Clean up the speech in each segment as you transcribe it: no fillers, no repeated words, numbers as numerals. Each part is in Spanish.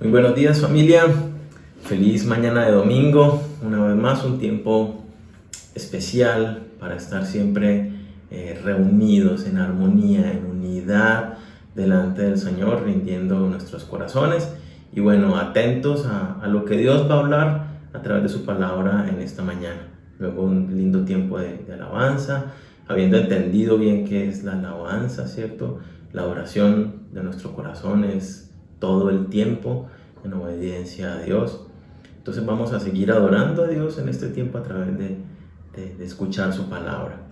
Muy buenos días, familia. Feliz mañana de domingo. Una vez más, un tiempo especial para estar siempre reunidos en armonía, en unidad delante del Señor, rindiendo nuestros corazones y bueno, atentos a lo que Dios va a hablar a través de su palabra en esta mañana. Luego un lindo tiempo de alabanza, habiendo entendido bien qué es la alabanza, ¿cierto? La oración de nuestro corazón es todo el tiempo en obediencia a Dios. Entonces vamos a seguir adorando a Dios en este tiempo a través de escuchar su palabra.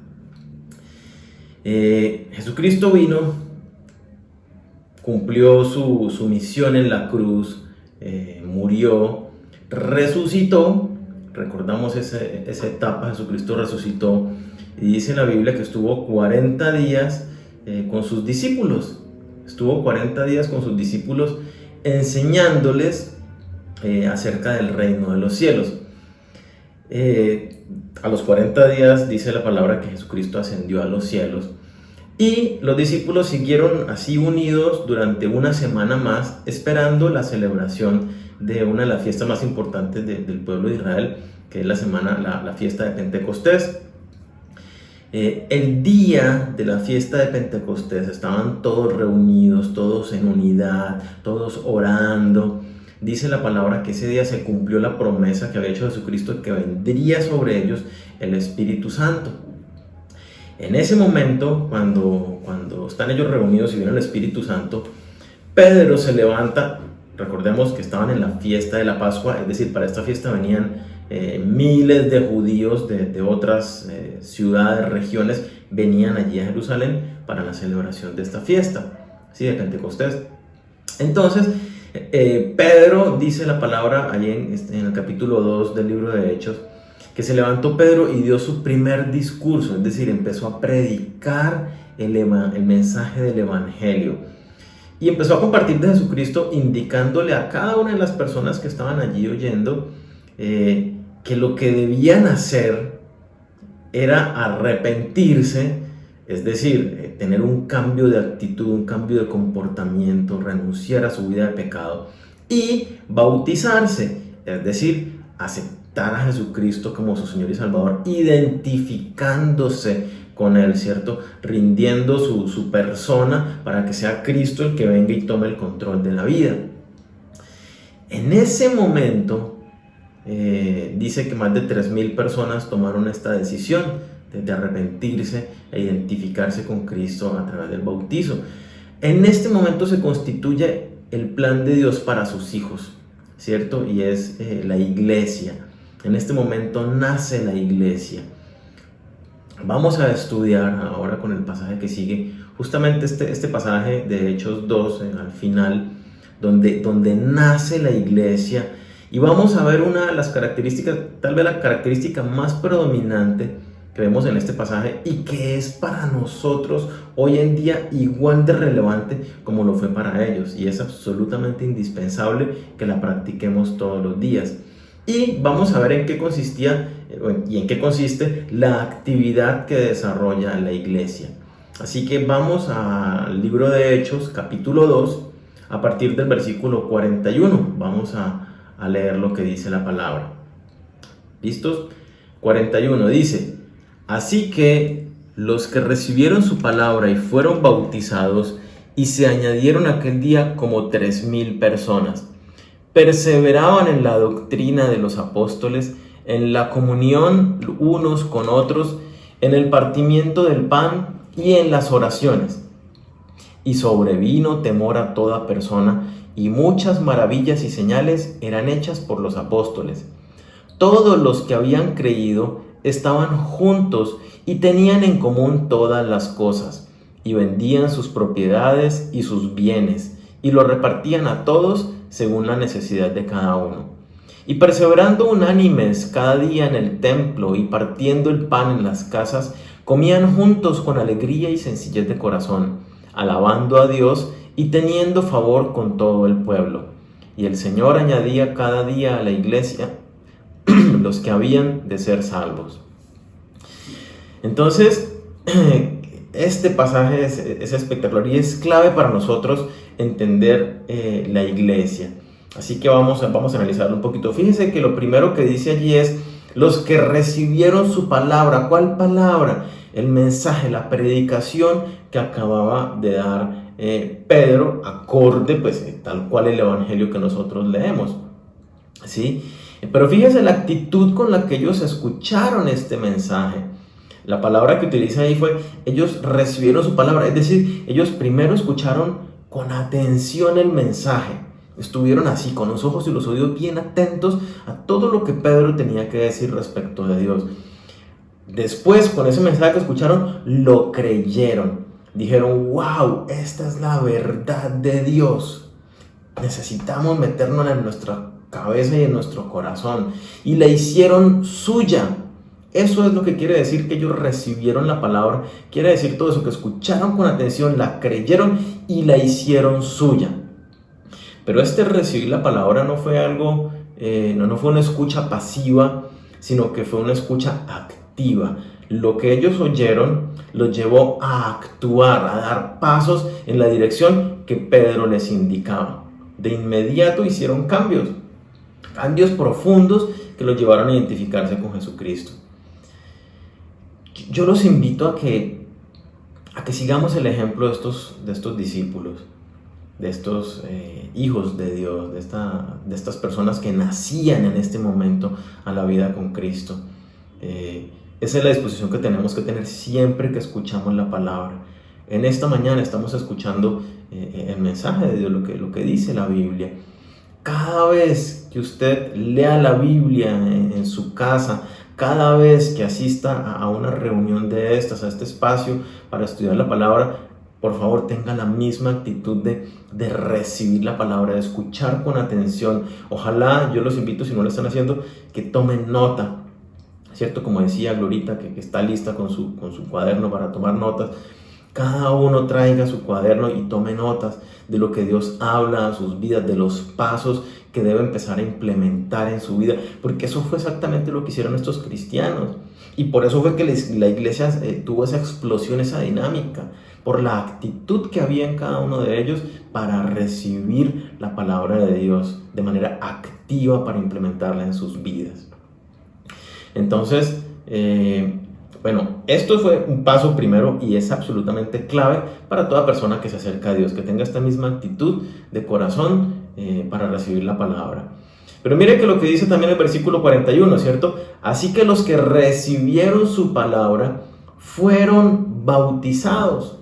Jesucristo vino, cumplió su misión en la cruz, murió, resucitó. Recordamos esa etapa. Jesucristo resucitó y dice la Biblia que estuvo 40 días con sus discípulos. Estuvo 40 días con sus discípulos enseñándoles acerca del reino de los cielos. A los 40 días dice la palabra que Jesucristo ascendió a los cielos y los discípulos siguieron así unidos durante una semana más, esperando la celebración de una de las fiestas más importantes del pueblo de Israel, que es la fiesta de Pentecostés. El día de la fiesta de Pentecostés estaban todos reunidos, todos en unidad, todos orando. Dice la palabra que ese día se cumplió la promesa que había hecho Jesucristo, que vendría sobre ellos el Espíritu Santo. En ese momento, cuando están ellos reunidos y viene el Espíritu Santo, Pedro se levanta. Recordemos que estaban en la fiesta de la Pascua, es decir, para esta fiesta venían miles de judíos de otras ciudades, regiones, venían allí a Jerusalén para la celebración de esta fiesta, ¿sí? De Pentecostés. Entonces, Pedro, dice la palabra allí en el capítulo 2 del libro de Hechos, que se levantó Pedro y dio su primer discurso, es decir, empezó a predicar el mensaje del Evangelio. Y empezó a compartir de Jesucristo, indicándole a cada una de las personas que estaban allí oyendo que lo que debían hacer era arrepentirse, es decir, tener un cambio de actitud, un cambio de comportamiento, renunciar a su vida de pecado y bautizarse, es decir, aceptar a Jesucristo como su Señor y Salvador, identificándose con Él, ¿cierto? Rindiendo su persona para que sea Cristo el que venga y tome el control de la vida. En ese momento, dice que más de 3,000 personas tomaron esta decisión de arrepentirse e identificarse con Cristo a través del bautizo. En este momento se constituye el plan de Dios para sus hijos, ¿cierto? Y es la iglesia. En este momento nace la iglesia. Vamos a estudiar ahora con el pasaje que sigue, justamente este pasaje de Hechos 2, al final, donde nace la iglesia. Y vamos a ver una de las características, tal vez la característica más predominante que vemos en este pasaje y que es para nosotros hoy en día igual de relevante como lo fue para ellos. Y es absolutamente indispensable que la practiquemos todos los días. Y vamos a ver en qué consistía y en qué consiste la actividad que desarrolla la iglesia. Así que vamos al libro de Hechos, capítulo 2, a partir del versículo 41. Vamos a leer lo que dice la palabra. ¿Listos? 41 dice: así que los que recibieron su palabra y fueron bautizados, y se añadieron aquel día como 3,000 personas, perseveraban en la doctrina de los apóstoles, en la comunión unos con otros, en el partimiento del pan y en las oraciones. Y sobrevino temor a toda persona, y muchas maravillas y señales eran hechas por los apóstoles. Todos los que habían creído estaban juntos y tenían en común todas las cosas, y vendían sus propiedades y sus bienes, y lo repartían a todos según la necesidad de cada uno. Y perseverando unánimes cada día en el templo y partiendo el pan en las casas, comían juntos con alegría y sencillez de corazón, alabando a Dios y teniendo favor con todo el pueblo. Y el Señor añadía cada día a la iglesia los que habían de ser salvos. Entonces, este pasaje es espectacular y es clave para nosotros entender la iglesia. Así que vamos a analizarlo un poquito. Fíjense que lo primero que dice allí es los que recibieron su palabra. ¿Cuál palabra? El mensaje, la predicación que acababa de dar Pedro, acorde pues tal cual el evangelio que nosotros leemos, ¿sí? Pero fíjense la actitud con la que ellos escucharon este mensaje. La palabra que utiliza ahí fue, ellos recibieron su palabra, es decir, ellos primero escucharon con atención el mensaje. Estuvieron así, con los ojos y los oídos bien atentos a todo lo que Pedro tenía que decir respecto de Dios. Después, con ese mensaje que escucharon, lo creyeron. Dijeron, wow, esta es la verdad de Dios. Necesitamos meternos en nuestra cabeza y en nuestro corazón. Y la hicieron suya. Eso es lo que quiere decir que ellos recibieron la palabra. Quiere decir todo eso, que escucharon con atención, la creyeron y la hicieron suya. Pero recibir la palabra no fue algo, no fue una escucha pasiva, sino que fue una escucha activa. Lo que ellos oyeron los llevó a actuar, a dar pasos en la dirección que Pedro les indicaba. De inmediato hicieron cambios profundos que los llevaron a identificarse con Jesucristo. Yo los invito a que sigamos el ejemplo de estos discípulos, de estos hijos de Dios, de estas personas que nacían en este momento a la vida con Cristo. Esa es la disposición que tenemos que tener siempre que escuchamos la palabra. En esta mañana estamos escuchando el mensaje de Dios, lo que dice la Biblia. Cada vez que usted lea la Biblia en su casa, cada vez que asista a una reunión de estas, a este espacio para estudiar la palabra, por favor tenga la misma actitud de recibir la palabra, de escuchar con atención. Ojalá, yo los invito, si no lo están haciendo, que tomen nota, ¿cierto? Como decía Glorita, que está lista con su cuaderno para tomar notas. Cada uno traiga su cuaderno y tome notas de lo que Dios habla a sus vidas, de los pasos que debe empezar a implementar en su vida, porque eso fue exactamente lo que hicieron estos cristianos. Y por eso fue que la iglesia tuvo esa explosión, esa dinámica, por la actitud que había en cada uno de ellos para recibir la palabra de Dios de manera activa para implementarla en sus vidas. Entonces, esto fue un paso primero y es absolutamente clave para toda persona que se acerca a Dios, que tenga esta misma actitud de corazón para recibir la palabra. Pero mire que lo que dice también el versículo 41, ¿cierto? Así que los que recibieron su palabra fueron bautizados.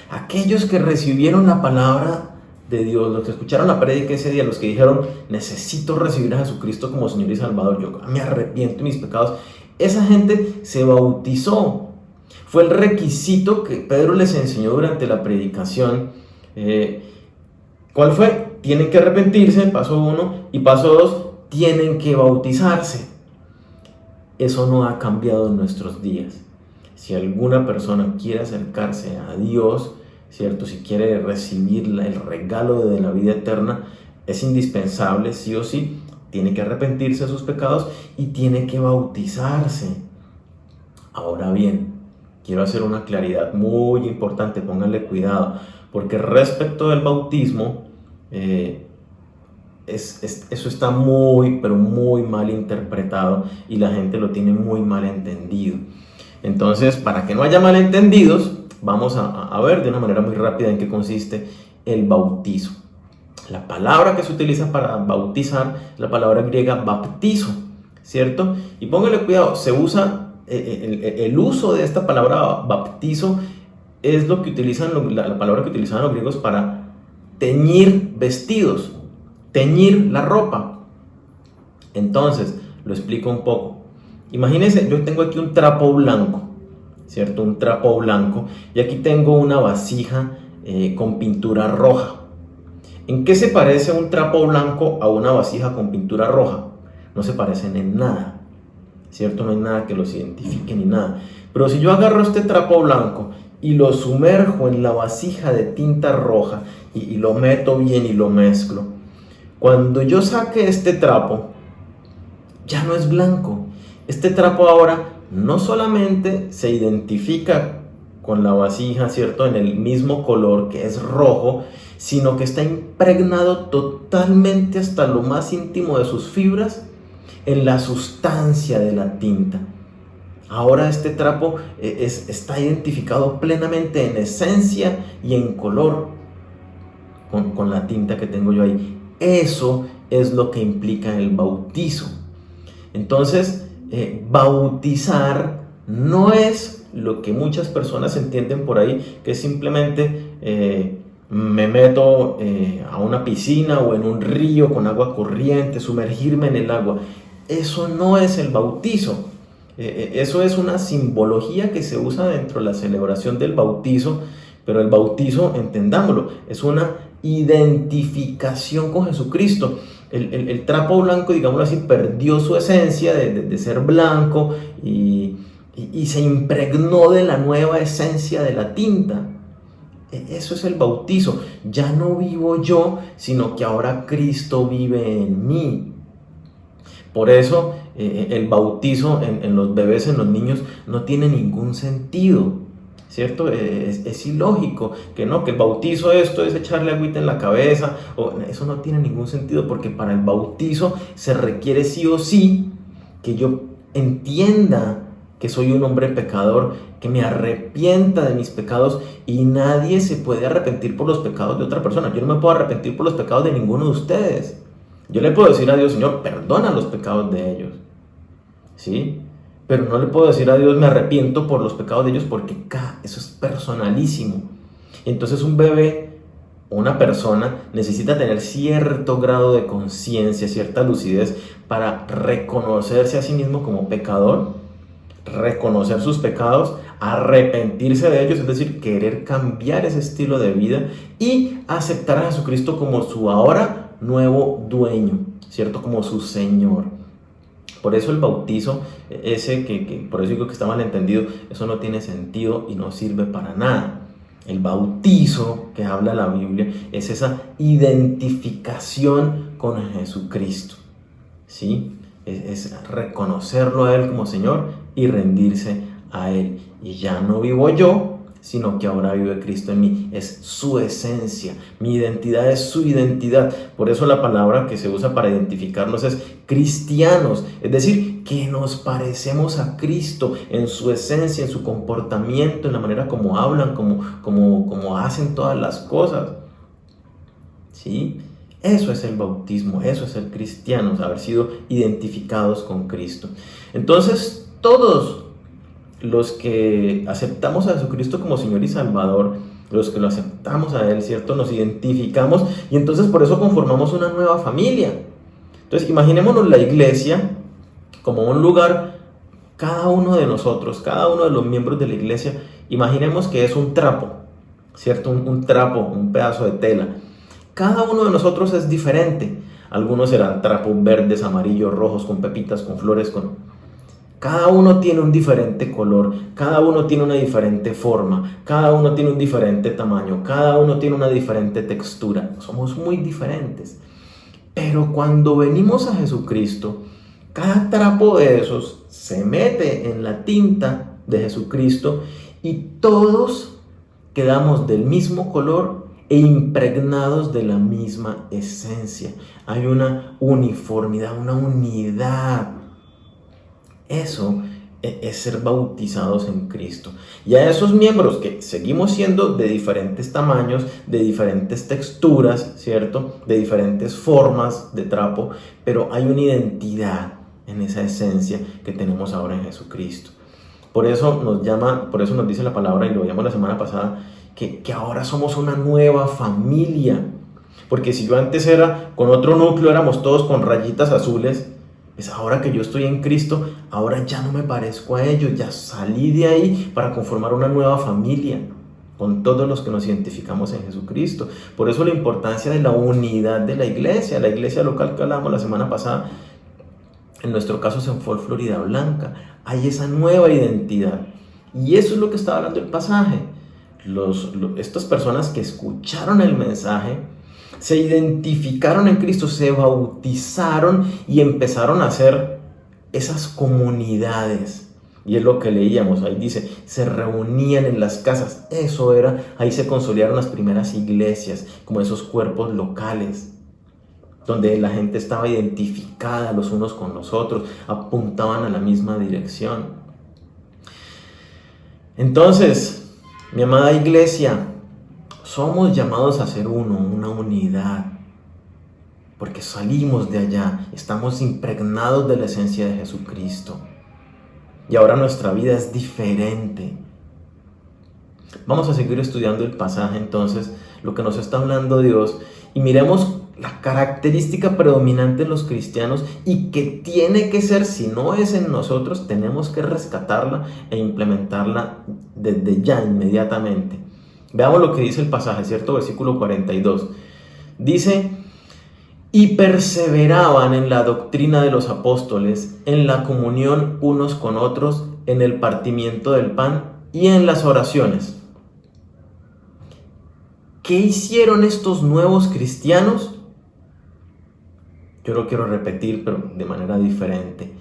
Aquellos que recibieron la palabra de Dios, los que escucharon la prédica ese día, los que dijeron, necesito recibir a Jesucristo como Señor y Salvador, yo me arrepiento de mis pecados, esa gente se bautizó. Fue el requisito que Pedro les enseñó durante la predicación. ¿Cuál fue? Tienen que arrepentirse, paso 1, y paso 2, tienen que bautizarse. Eso no ha cambiado en nuestros días. Si alguna persona quiere acercarse a Dios, ¿cierto? Si quiere recibir el regalo de la vida eterna, es indispensable, sí o sí, tiene que arrepentirse de sus pecados y tiene que bautizarse. Ahora bien, quiero hacer una claridad muy importante, pónganle cuidado, porque respecto del bautismo, eso está muy, pero muy mal interpretado y la gente lo tiene muy mal entendido. Entonces, para que no haya malentendidos, vamos a ver de una manera muy rápida en qué consiste el bautizo. La palabra que se utiliza para bautizar es la palabra griega baptizo, ¿cierto? Y póngale cuidado, se usa, el uso de esta palabra baptizo es lo que utilizan, la palabra que utilizaban los griegos para teñir vestidos, teñir la ropa. Entonces, lo explico un poco. Imagínense, yo tengo aquí un trapo blanco, ¿cierto? Un trapo blanco, y aquí tengo una vasija con pintura roja. ¿En qué se parece un trapo blanco a una vasija con pintura roja? No se parecen en nada, ¿cierto? No hay nada que los identifique ni nada. Pero si yo agarro este trapo blanco y lo sumerjo en la vasija de tinta roja y lo meto bien y lo mezclo, cuando yo saque este trapo, ya no es blanco. Este trapo ahora no solamente se identifica con la vasija, ¿cierto? En el mismo color, que es rojo, sino que está impregnado totalmente hasta lo más íntimo de sus fibras en la sustancia de la tinta. Ahora este trapo está identificado plenamente en esencia y en color con la tinta que tengo yo ahí. Eso es lo que implica el bautizo. Entonces, bautizar no es lo que muchas personas entienden por ahí, que es simplemente me meto a una piscina o en un río con agua corriente, sumergirme en el agua. Eso no es el bautizo. Eso es una simbología que se usa dentro de la celebración del bautizo, pero el bautizo, entendámoslo, es una identificación con Jesucristo. El trapo blanco, digámoslo así, perdió su esencia de ser blanco y se impregnó de la nueva esencia de la tinta. Eso es el bautizo. Ya no vivo yo, sino que ahora Cristo vive en mí. Por eso el bautizo en los bebés, en los niños, no tiene ningún sentido, ¿cierto? Es ilógico que no, que el bautizo esto es echarle agüita en la cabeza, eso no tiene ningún sentido, porque para el bautizo se requiere sí o sí que yo entienda que soy un hombre pecador, que me arrepienta de mis pecados, y nadie se puede arrepentir por los pecados de otra persona. Yo no me puedo arrepentir por los pecados de ninguno de ustedes. Yo le puedo decir a Dios, Señor, perdona los pecados de ellos, ¿sí? Pero no le puedo decir a Dios, me arrepiento por los pecados de ellos, porque eso es personalísimo. Entonces un bebé, una persona, necesita tener cierto grado de conciencia, cierta lucidez para reconocerse a sí mismo como pecador, reconocer sus pecados, arrepentirse de ellos, es decir, querer cambiar ese estilo de vida y aceptar a Jesucristo como su ahora nuevo dueño, ¿cierto? Como su Señor. Por eso el bautizo, por eso digo que está mal entendido, eso no tiene sentido y no sirve para nada. El bautizo que habla la Biblia es esa identificación con Jesucristo, ¿sí? Es reconocerlo a Él como Señor y rendirse a Él. Y ya no vivo yo, sino que ahora vive Cristo en mí. Es su esencia, mi identidad es su identidad. Por eso la palabra que se usa para identificarnos es cristianos, es decir, que nos parecemos a Cristo en su esencia, en su comportamiento, en la manera como hablan, como hacen todas las cosas, ¿sí? Eso es el bautismo, eso es ser cristianos, haber sido identificados con Cristo. Entonces, todos los que aceptamos a Jesucristo como Señor y Salvador, los que lo aceptamos a Él, ¿cierto? Nos identificamos y entonces por eso conformamos una nueva familia. Entonces, imaginémonos la iglesia como un lugar, cada uno de nosotros, cada uno de los miembros de la iglesia, imaginemos que es un trapo, ¿cierto? Un trapo, un pedazo de tela. Cada uno de nosotros es diferente. Algunos serán trapos verdes, amarillos, rojos, con pepitas, con flores, Cada uno tiene un diferente color, cada uno tiene una diferente forma, cada uno tiene un diferente tamaño, cada uno tiene una diferente textura. Somos muy diferentes. Pero cuando venimos a Jesucristo, cada trapo de esos se mete en la tinta de Jesucristo y todos quedamos del mismo color e impregnados de la misma esencia. Hay una uniformidad, una unidad. Eso es ser bautizados en Cristo. Y a esos miembros que seguimos siendo de diferentes tamaños, de diferentes texturas, ¿cierto? De diferentes formas de trapo, pero hay una identidad en esa esencia que tenemos ahora en Jesucristo. Por eso nos dice la palabra, y lo veíamos la semana pasada, que ahora somos una nueva familia. Porque si yo antes era con otro núcleo, éramos todos con rayitas azules, pues ahora que yo estoy en Cristo, ahora ya no me parezco a ellos, ya salí de ahí para conformar una nueva familia con todos los que nos identificamos en Jesucristo. Por eso la importancia de la unidad de la iglesia local que hablábamos la semana pasada, en nuestro caso se fue Florida Blanca. Hay esa nueva identidad y eso es lo que está hablando el pasaje. Estas personas que escucharon el mensaje se identificaron en Cristo, se bautizaron y empezaron a hacer esas comunidades. Y es lo que leíamos, ahí dice, se reunían en las casas. Eso era, ahí se consolidaron las primeras iglesias, como esos cuerpos locales, donde la gente estaba identificada los unos con los otros, apuntaban a la misma dirección. Entonces, mi amada iglesia, somos llamados a ser uno, una unidad, porque salimos de allá, estamos impregnados de la esencia de Jesucristo. Y ahora nuestra vida es diferente. Vamos a seguir estudiando el pasaje entonces, lo que nos está hablando Dios, y miremos la característica predominante en los cristianos y que tiene que ser, si no es en nosotros, tenemos que rescatarla e implementarla desde ya, inmediatamente. Veamos lo que dice el pasaje, ¿cierto? Versículo 42. Dice: y perseveraban en la doctrina de los apóstoles, en la comunión unos con otros, en el partimiento del pan y en las oraciones. ¿Qué hicieron estos nuevos cristianos? Yo lo quiero repetir, pero de manera diferente.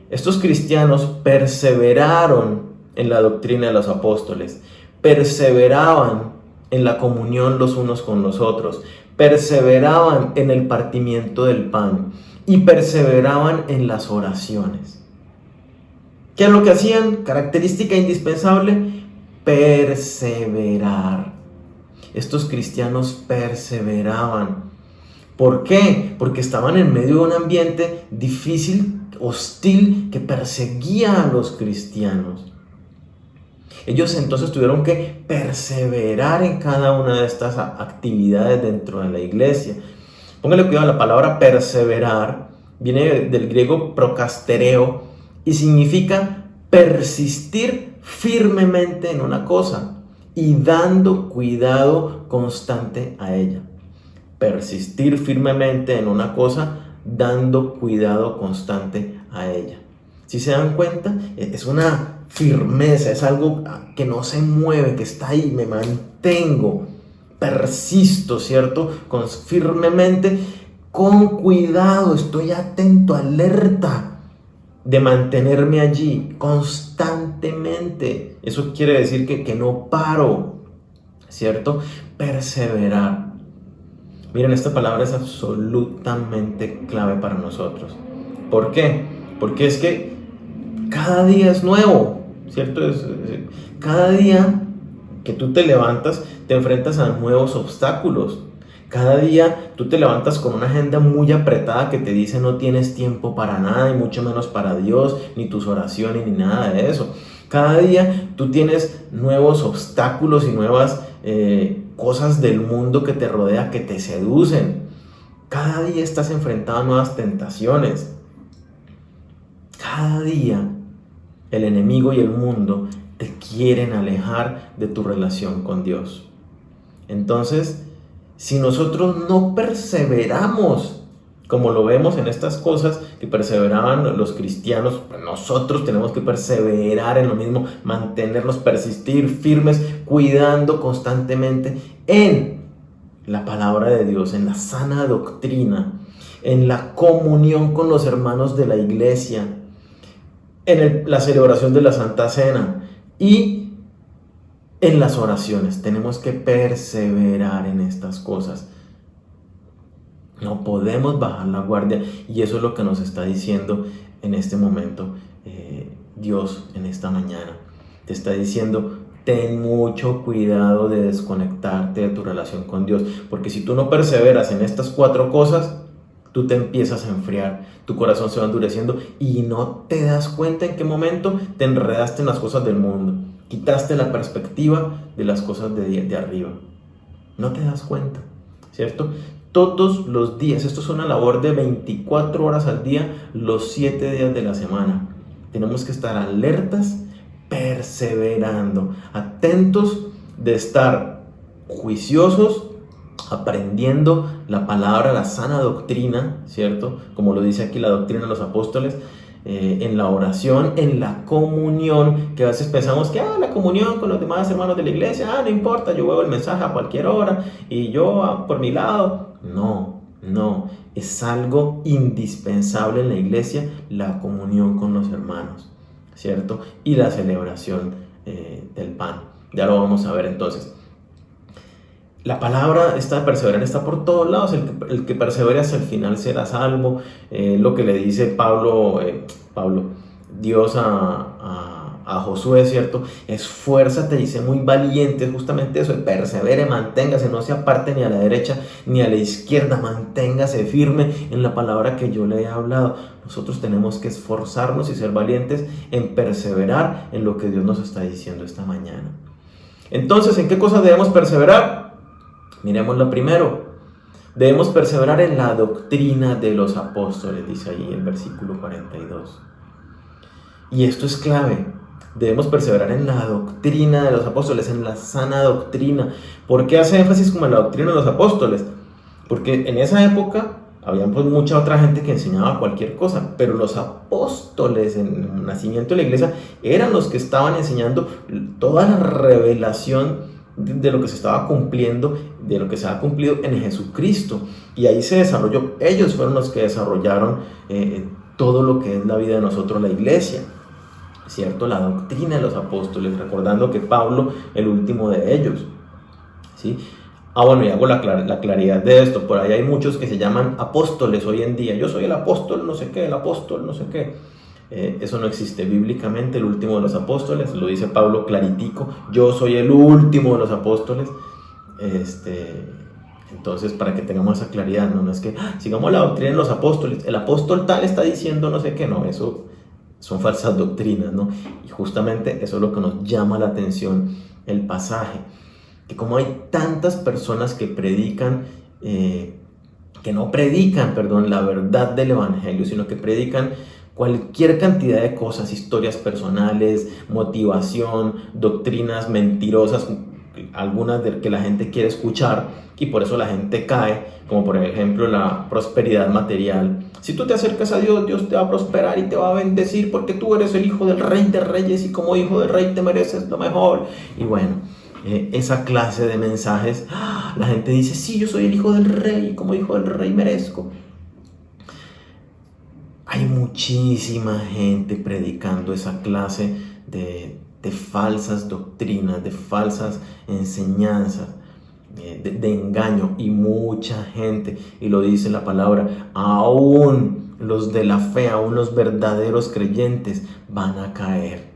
Estos cristianos perseveraron en la doctrina de los apóstoles, perseveraban en la comunión los unos con los otros, perseveraban en el partimiento del pan y perseveraban en las oraciones. ¿Qué es lo que hacían? Característica indispensable: perseverar. Estos cristianos perseveraban. ¿Por qué? Porque estaban en medio de un ambiente difícil, hostil, que perseguía a los cristianos. Ellos entonces tuvieron que perseverar en cada una de estas actividades dentro de la iglesia. Póngale cuidado, la palabra perseverar viene del griego prokastereo y significa persistir firmemente en una cosa y dando cuidado constante a ella. Persistir firmemente en una cosa, dando cuidado constante a ella. Si se dan cuenta, es una firmeza, es algo que no se mueve, que está ahí, me mantengo, persisto, ¿cierto? Firmemente, con cuidado, estoy atento, alerta de mantenerme allí constantemente. Eso quiere decir que no paro, ¿cierto? Perseverar. Miren, esta palabra es absolutamente clave para nosotros. ¿Por qué? Porque es que cada día es nuevo, ¿cierto? Cada día que tú te levantas, te enfrentas a nuevos obstáculos. Cada día tú te levantas con una agenda muy apretada que te dice no tienes tiempo para nada, y mucho menos para Dios, ni tus oraciones, ni nada de eso. Cada día tú tienes nuevos obstáculos y nuevas cosas del mundo que te rodea, que te seducen. Cada día estás enfrentado a nuevas tentaciones. Cada día el enemigo y el mundo te quieren alejar de tu relación con Dios. Entonces, si nosotros no perseveramos, como lo vemos en estas cosas que perseveraban los cristianos, pues nosotros tenemos que perseverar en lo mismo, mantenernos, persistir firmes, cuidando constantemente en la palabra de Dios, en la sana doctrina, en la comunión con los hermanos de la iglesia, en la celebración de la Santa Cena y en las oraciones. Tenemos que perseverar en estas cosas. No podemos bajar la guardia, y eso es lo que nos está diciendo en este momento Dios en esta mañana. Te está diciendo: ten mucho cuidado de desconectarte de tu relación con Dios, porque si tú no perseveras en estas 4 cosas, tú te empiezas a enfriar, tu corazón se va endureciendo y no te das cuenta en qué momento te enredaste en las cosas del mundo, quitaste la perspectiva de las cosas de arriba. No te das cuenta, ¿cierto? Todos los días, esto es una labor de 24 horas al día, los 7 días de la semana. Tenemos que estar alertas, perseverando, atentos de estar juiciosos, aprendiendo la palabra, la sana doctrina, ¿cierto? Como lo dice aquí la doctrina de los apóstoles, en la oración, en la comunión, que a veces pensamos que la comunión con los demás hermanos de la iglesia, no importa, yo veo el mensaje a cualquier hora y yo por mi lado. No, es algo indispensable en la iglesia, la comunión con los hermanos, ¿cierto? Y la celebración del pan. Ya lo vamos a ver entonces. La palabra esta de perseverar está por todos lados. El que persevere hasta el final será salvo. Lo que le dice Dios a Josué, ¿cierto? Esfuérzate y sé muy valiente. Justamente eso, persevere, manténgase, no se aparte ni a la derecha ni a la izquierda. Manténgase firme en la palabra que yo le he hablado. Nosotros tenemos que esforzarnos y ser valientes en perseverar en lo que Dios nos está diciendo esta mañana. Entonces, ¿en qué cosas debemos perseverar? Miremoslo primero. Debemos perseverar en la doctrina de los apóstoles, dice ahí el versículo 42. Y esto es clave. Debemos perseverar en la doctrina de los apóstoles, en la sana doctrina. ¿Por qué hace énfasis como en la doctrina de los apóstoles? Porque en esa época había pues mucha otra gente que enseñaba cualquier cosa, pero los apóstoles en el nacimiento de la iglesia eran los que estaban enseñando toda la revelación de lo que se estaba cumpliendo, de lo que se ha cumplido en Jesucristo. Y ahí se desarrolló, ellos fueron los que desarrollaron todo lo que es la vida de nosotros, la iglesia, ¿cierto? La doctrina de los apóstoles, recordando que Pablo, el último de ellos, ¿sí? Bueno, y hago la claridad de esto. Por ahí hay muchos que se llaman apóstoles hoy en día. Yo soy el apóstol no sé qué, el apóstol no sé qué. Eso no existe bíblicamente. El último de los apóstoles, lo dice Pablo claritico, yo soy el último de los apóstoles. Entonces, para que tengamos esa claridad, no es que sigamos la doctrina de los apóstoles, el apóstol tal está diciendo no sé qué, no, eso son falsas doctrinas, ¿no? Y justamente eso es lo que nos llama la atención el pasaje, que como hay tantas personas que predican, que no predican, la verdad del evangelio, sino que predican cualquier cantidad de cosas, historias personales, motivación, doctrinas mentirosas, algunas de que la gente quiere escuchar, y por eso la gente cae, como por ejemplo la prosperidad material. Si tú te acercas a Dios, Dios te va a prosperar y te va a bendecir porque tú eres el hijo del rey de reyes y como hijo del rey te mereces lo mejor. Y bueno, esa clase de mensajes, la gente dice, sí, yo soy el hijo del rey y como hijo del rey merezco. Hay muchísima gente predicando esa clase de falsas doctrinas, de falsas enseñanzas, de engaño, y mucha gente, y lo dice la palabra, aún los de la fe, aún los verdaderos creyentes van a caer.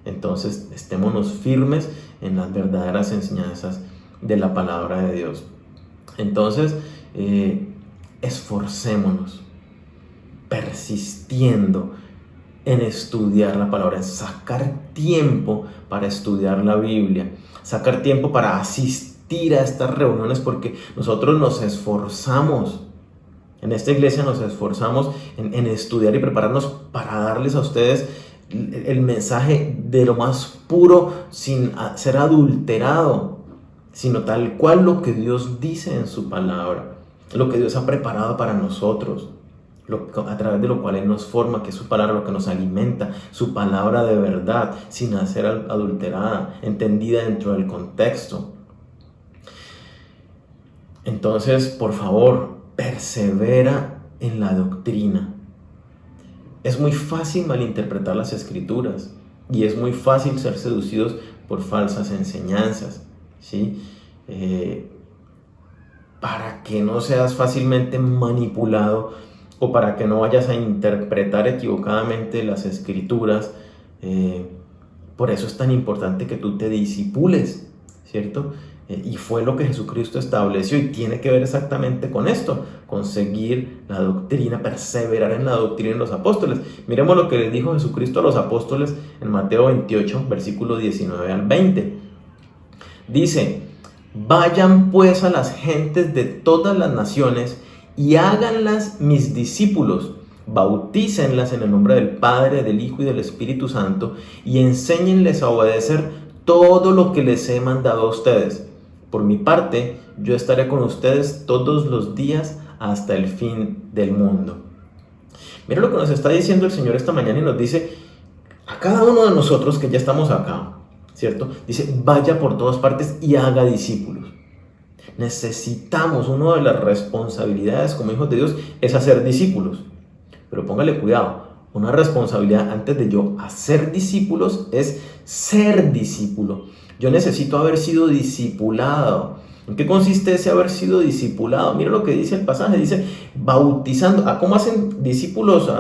Entonces, estémonos firmes en las verdaderas enseñanzas de la palabra de Dios. Entonces, esforcémonos, persistiendo en estudiar la palabra, en sacar tiempo para estudiar la Biblia, sacar tiempo para asistir a estas reuniones, porque nosotros nos esforzamos, en esta iglesia nos esforzamos en estudiar y prepararnos para darles a ustedes el mensaje de lo más puro, sin ser adulterado, sino tal cual lo que Dios dice en su palabra, lo que Dios ha preparado para nosotros, a través de lo cual Él nos forma, que es su palabra lo que nos alimenta, su palabra de verdad, sin ser adulterada, entendida dentro del contexto. Entonces, por favor, persevera en la doctrina. Es muy fácil malinterpretar las escrituras y es muy fácil ser seducidos por falsas enseñanzas, ¿sí? Para que no seas fácilmente manipulado o para que no vayas a interpretar equivocadamente las escrituras. Por eso es tan importante que tú te disipules, ¿cierto? Y fue lo que Jesucristo estableció y tiene que ver exactamente con esto, con seguir la doctrina, perseverar en la doctrina de los apóstoles. Miremos lo que les dijo Jesucristo a los apóstoles en Mateo 28, versículo 19 al 20. Dice, vayan pues a las gentes de todas las naciones y háganlas mis discípulos, bautícenlas en el nombre del Padre, del Hijo y del Espíritu Santo y enséñenles a obedecer todo lo que les he mandado a ustedes. Por mi parte, yo estaré con ustedes todos los días hasta el fin del mundo. Mira lo que nos está diciendo el Señor esta mañana y nos dice a cada uno de nosotros que ya estamos acá, ¿cierto? Dice, vaya por todas partes y haga discípulos. Necesitamos, una de las responsabilidades como hijos de Dios es hacer discípulos. Pero póngale cuidado, Una responsabilidad antes de yo hacer discípulos es ser discípulo. Yo necesito haber sido discipulado. ¿En qué consiste ese haber sido discipulado? Mira lo que dice el pasaje, dice bautizando. ¿Cómo hacen discípulos?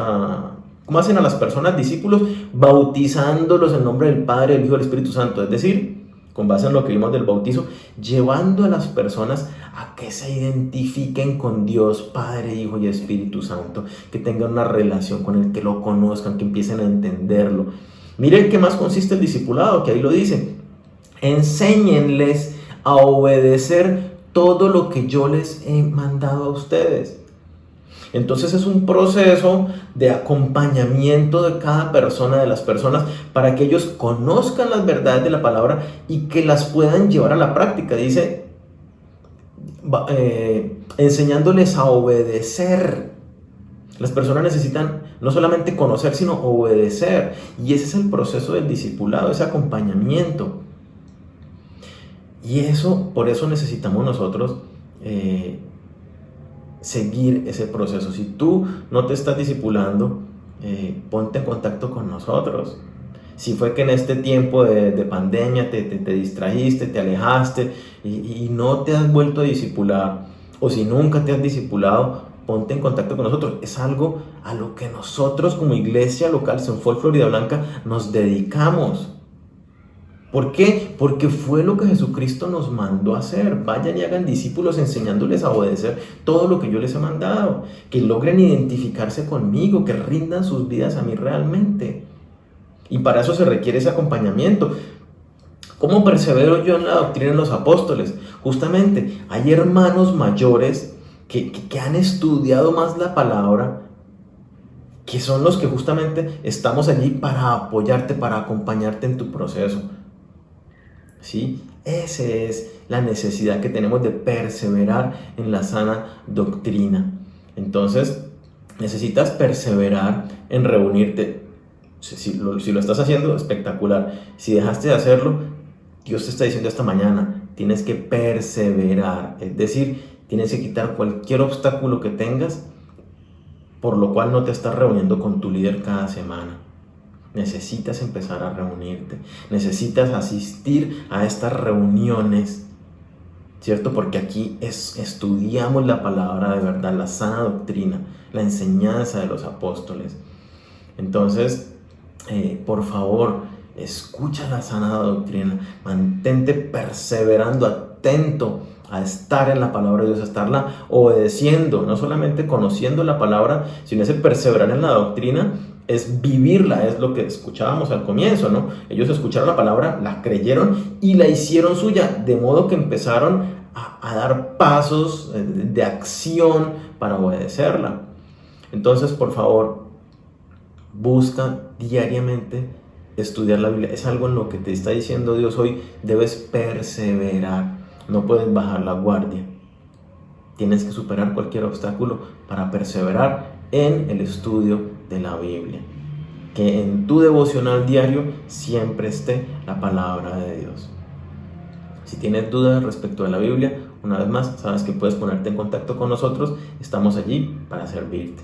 ¿Cómo hacen a las personas discípulos? Bautizándolos en nombre del Padre, del Hijo y del Espíritu Santo. Es decir, con base en lo que vimos del bautizo, llevando a las personas a que se identifiquen con Dios, Padre, Hijo y Espíritu Santo, que tengan una relación con Él, que lo conozcan, que empiecen a entenderlo. Miren qué más consiste el discipulado, que ahí lo dice. Enséñenles a obedecer todo lo que yo les he mandado a ustedes. Entonces es un proceso de acompañamiento de cada persona, de las personas, para que ellos conozcan las verdades de la palabra y que las puedan llevar a la práctica. Dice, enseñándoles a obedecer. Las personas necesitan no solamente conocer, sino obedecer. Y ese es el proceso del discipulado, ese acompañamiento. Y por eso necesitamos nosotros seguir ese proceso. Si tú no te estás discipulando, ponte en contacto con nosotros. Si fue que en este tiempo de pandemia te distrajiste, te alejaste y no te has vuelto a discipular, o si nunca te has discipulado, ponte en contacto con nosotros. Es algo a lo que nosotros como iglesia local Senfol Florida Blanca nos dedicamos. ¿Por qué? Porque fue lo que Jesucristo nos mandó a hacer. Vayan y hagan discípulos enseñándoles a obedecer todo lo que yo les he mandado. Que logren identificarse conmigo, que rindan sus vidas a mí realmente. Y para eso se requiere ese acompañamiento. ¿Cómo persevero yo en la doctrina de los apóstoles? Justamente, hay hermanos mayores que han estudiado más la palabra, que son los que justamente estamos allí para apoyarte, para acompañarte en tu proceso. ¿Sí? Esa es la necesidad que tenemos de perseverar en la sana doctrina. Entonces, necesitas perseverar en reunirte. Si lo estás haciendo, espectacular. Si dejaste de hacerlo, Dios te está diciendo esta mañana, tienes que perseverar. Es decir, tienes que quitar cualquier obstáculo que tengas por lo cual no te estás reuniendo con tu líder cada semana. Necesitas empezar a reunirte, necesitas asistir a estas reuniones, ¿cierto? Porque aquí estudiamos la palabra de verdad, la sana doctrina, la enseñanza de los apóstoles. Entonces, por favor, escucha la sana doctrina, mantente perseverando, atento a estar en la palabra de Dios, a estarla obedeciendo, no solamente conociendo la palabra, sino ese perseverar en la doctrina, es vivirla, es lo que escuchábamos al comienzo, ¿no? Ellos escucharon la palabra, la creyeron y la hicieron suya, de modo que empezaron a dar pasos de acción para obedecerla. Entonces, por favor, busca diariamente estudiar la Biblia. Es algo en lo que te está diciendo Dios hoy, debes perseverar, no puedes bajar la guardia. Tienes que superar cualquier obstáculo para perseverar en el estudio de la Biblia. Que en tu devocional diario siempre esté la palabra de Dios. Si tienes dudas respecto a la Biblia, una vez más, sabes que puedes ponerte en contacto con nosotros. Estamos allí para servirte.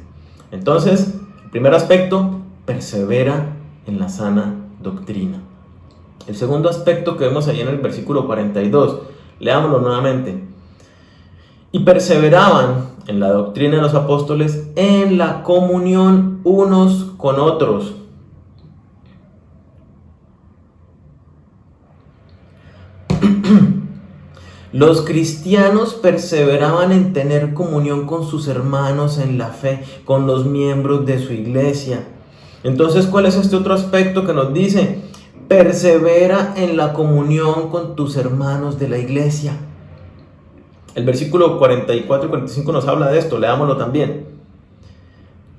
Entonces, el primer aspecto, persevera en la sana doctrina. El segundo aspecto que vemos ahí en el versículo 42, leámoslo nuevamente. Y perseveraban en la doctrina de los apóstoles, en la comunión unos con otros. Los cristianos perseveraban en tener comunión con sus hermanos en la fe, con los miembros de su iglesia. Entonces, ¿cuál es este otro aspecto que nos dice? Persevera en la comunión con tus hermanos de la iglesia. El versículo 44 y 45 nos habla de esto, leámoslo también.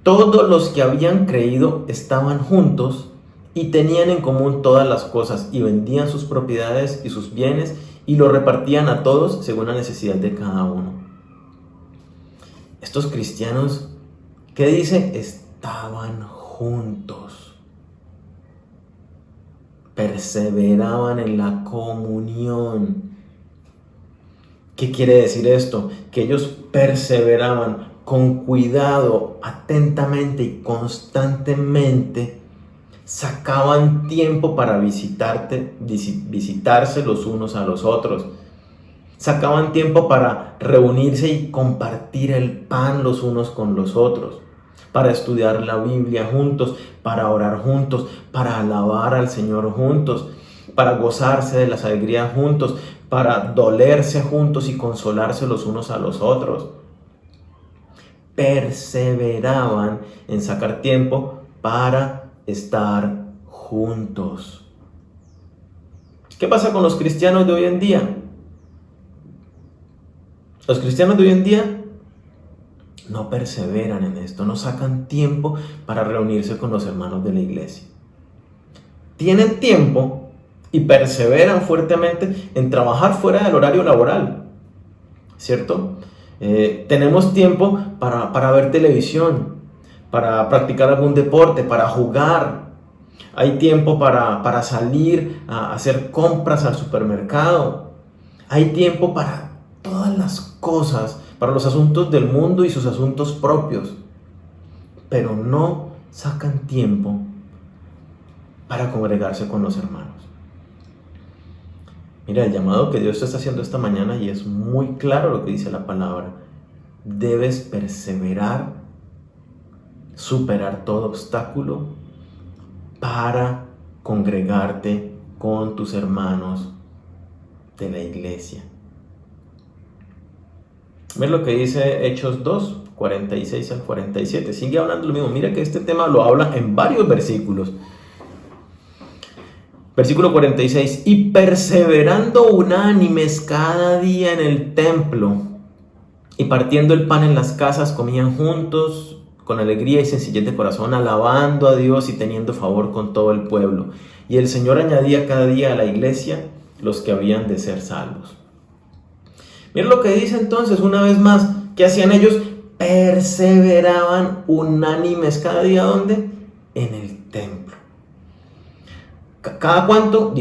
Todos los que habían creído estaban juntos y tenían en común todas las cosas y vendían sus propiedades y sus bienes y lo repartían a todos según la necesidad de cada uno. Estos cristianos, ¿qué dice? Estaban juntos. Perseveraban en la comunión. ¿Qué quiere decir esto? Que ellos perseveraban, con cuidado, atentamente y constantemente sacaban tiempo para visitarse los unos a los otros. Sacaban tiempo para reunirse y compartir el pan los unos con los otros, para estudiar la Biblia juntos, para orar juntos, para alabar al Señor juntos, para gozarse de las alegrías juntos, para dolerse juntos y consolarse los unos a los otros. Perseveraban en sacar tiempo para estar juntos. ¿Qué pasa con los cristianos de hoy en día? Los cristianos de hoy en día no perseveran en esto, no sacan tiempo para reunirse con los hermanos de la iglesia. Tienen tiempo y perseveran fuertemente en trabajar fuera del horario laboral, ¿cierto? Tenemos tiempo para ver televisión, para practicar algún deporte, para jugar. Hay tiempo para salir a hacer compras al supermercado. Hay tiempo para todas las cosas, para los asuntos del mundo y sus asuntos propios, pero no sacan tiempo para congregarse con los hermanos. Mira, el llamado que Dios te está haciendo esta mañana, y es muy claro lo que dice la palabra: debes perseverar, superar todo obstáculo para congregarte con tus hermanos de la iglesia. ¿Ves lo que dice Hechos 2, 46 al 47? Sigue hablando lo mismo. Mira que este tema lo habla en varios versículos. Versículo 46. Y perseverando unánimes cada día en el templo, y partiendo el pan en las casas, comían juntos con alegría y sencillez de corazón, alabando a Dios y teniendo favor con todo el pueblo. Y el Señor añadía cada día a la iglesia los que habían de ser salvos. Mira lo que dice entonces una vez más. ¿Qué hacían ellos? Perseveraban unánimes cada día. ¿Dónde? En el templo. ¿Cada cuánto?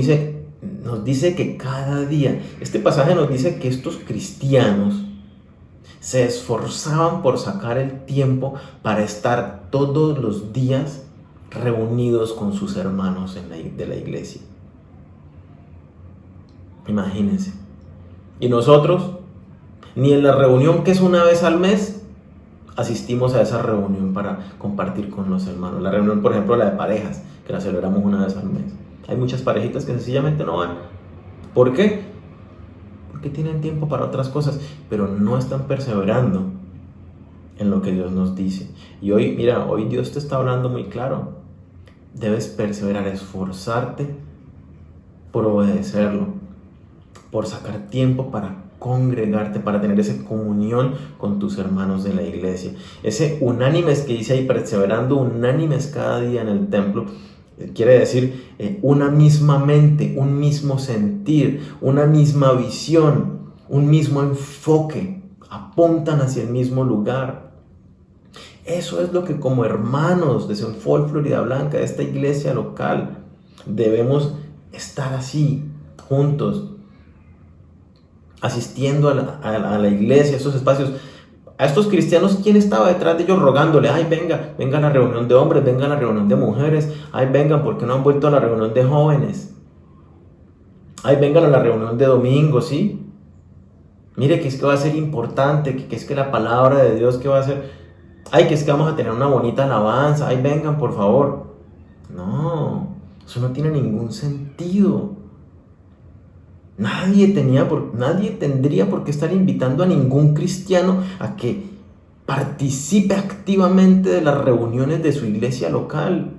Nos dice que cada día. Este pasaje nos dice que estos cristianos se esforzaban por sacar el tiempo para estar todos los días reunidos con sus hermanos de la iglesia. Imagínense. Y nosotros, ni en la reunión que es una vez al mes, asistimos a esa reunión para compartir con los hermanos. La reunión, por ejemplo, la de parejas, que la celebramos una vez al mes. Hay muchas parejitas que sencillamente no van. ¿Por qué? Porque tienen tiempo para otras cosas, pero no están perseverando en lo que Dios nos dice. Y hoy Dios te está hablando muy claro. Debes perseverar, esforzarte por obedecerlo, por sacar tiempo para congregarte, para tener esa comunión con tus hermanos de la iglesia. Ese unánimes que dice ahí, perseverando unánimes cada día en el templo, quiere decir una misma mente, un mismo sentir, una misma visión, un mismo enfoque, apuntan hacia el mismo lugar. Eso es lo que como hermanos de St. Paul, Florida Blanca, de esta iglesia local, debemos estar así, juntos, asistiendo a la iglesia, a esos espacios. A estos cristianos, ¿quién estaba detrás de ellos rogándole? Ay, vengan a la reunión de hombres, vengan a la reunión de mujeres. Ay, vengan, ¿por qué no han vuelto a la reunión de jóvenes? Ay, vengan a la reunión de domingo, ¿sí? Mire que es que va a ser importante, que es que la palabra de Dios que va a ser... Ay, que es que vamos a tener una bonita alabanza. Ay, vengan, por favor. No, eso no tiene ningún sentido. Nadie tendría por qué estar invitando a ningún cristiano a que participe activamente de las reuniones de su iglesia local.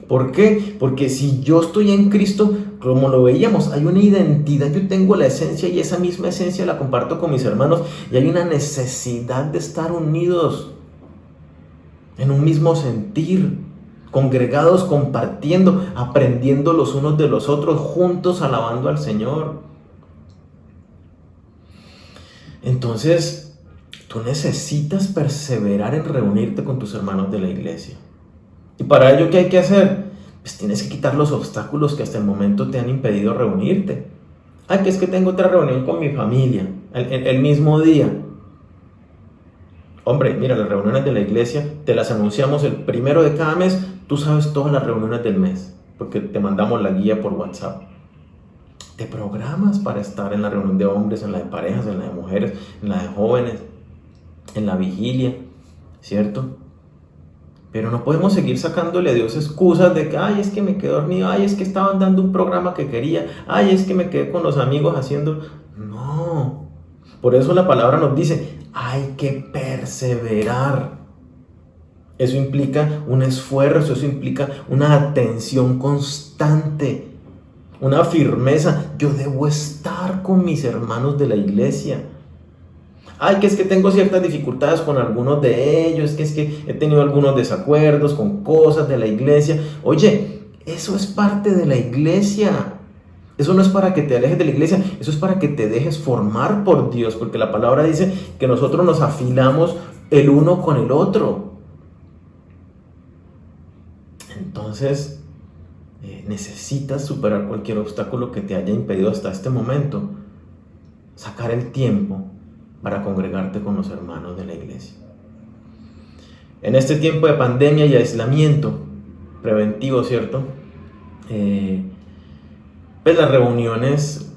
¿Por qué? Porque si yo estoy en Cristo, como lo veíamos, hay una identidad, yo tengo la esencia y esa misma esencia la comparto con mis hermanos, y hay una necesidad de estar unidos en un mismo sentir, congregados, compartiendo, aprendiendo los unos de los otros, juntos alabando al Señor. Entonces, tú necesitas perseverar en reunirte con tus hermanos de la iglesia. ¿Y para ello qué hay que hacer? Pues tienes que quitar los obstáculos que hasta el momento te han impedido reunirte. Ay, que es que tengo otra reunión con mi familia el mismo día. Hombre, mira, las reuniones de la iglesia te las anunciamos el primero de cada mes. Tú sabes todas las reuniones del mes, porque te mandamos la guía por WhatsApp. Te programas para estar en la reunión de hombres, en la de parejas, en la de mujeres, en la de jóvenes, en la vigilia, ¿cierto? Pero no podemos seguir sacándole a Dios excusas de que, ay, es que me quedé dormido, ay, es que estaban dando un programa que quería, ay, es que me quedé con los amigos haciendo... No, por eso la palabra nos dice, hay que perseverar. Eso implica un esfuerzo, eso implica una atención constante, una firmeza. Yo debo estar con mis hermanos de la iglesia. Ay, que es que tengo ciertas dificultades con algunos de ellos, es que he tenido algunos desacuerdos con cosas de la iglesia. Oye, eso es parte de la iglesia. Eso no es para que te alejes de la iglesia, eso es para que te dejes formar por Dios, porque la palabra dice que nosotros nos afilamos el uno con el otro. Entonces, necesitas superar cualquier obstáculo que te haya impedido hasta este momento, sacar el tiempo para congregarte con los hermanos de la iglesia. En este tiempo de pandemia y aislamiento preventivo, ¿cierto? Pues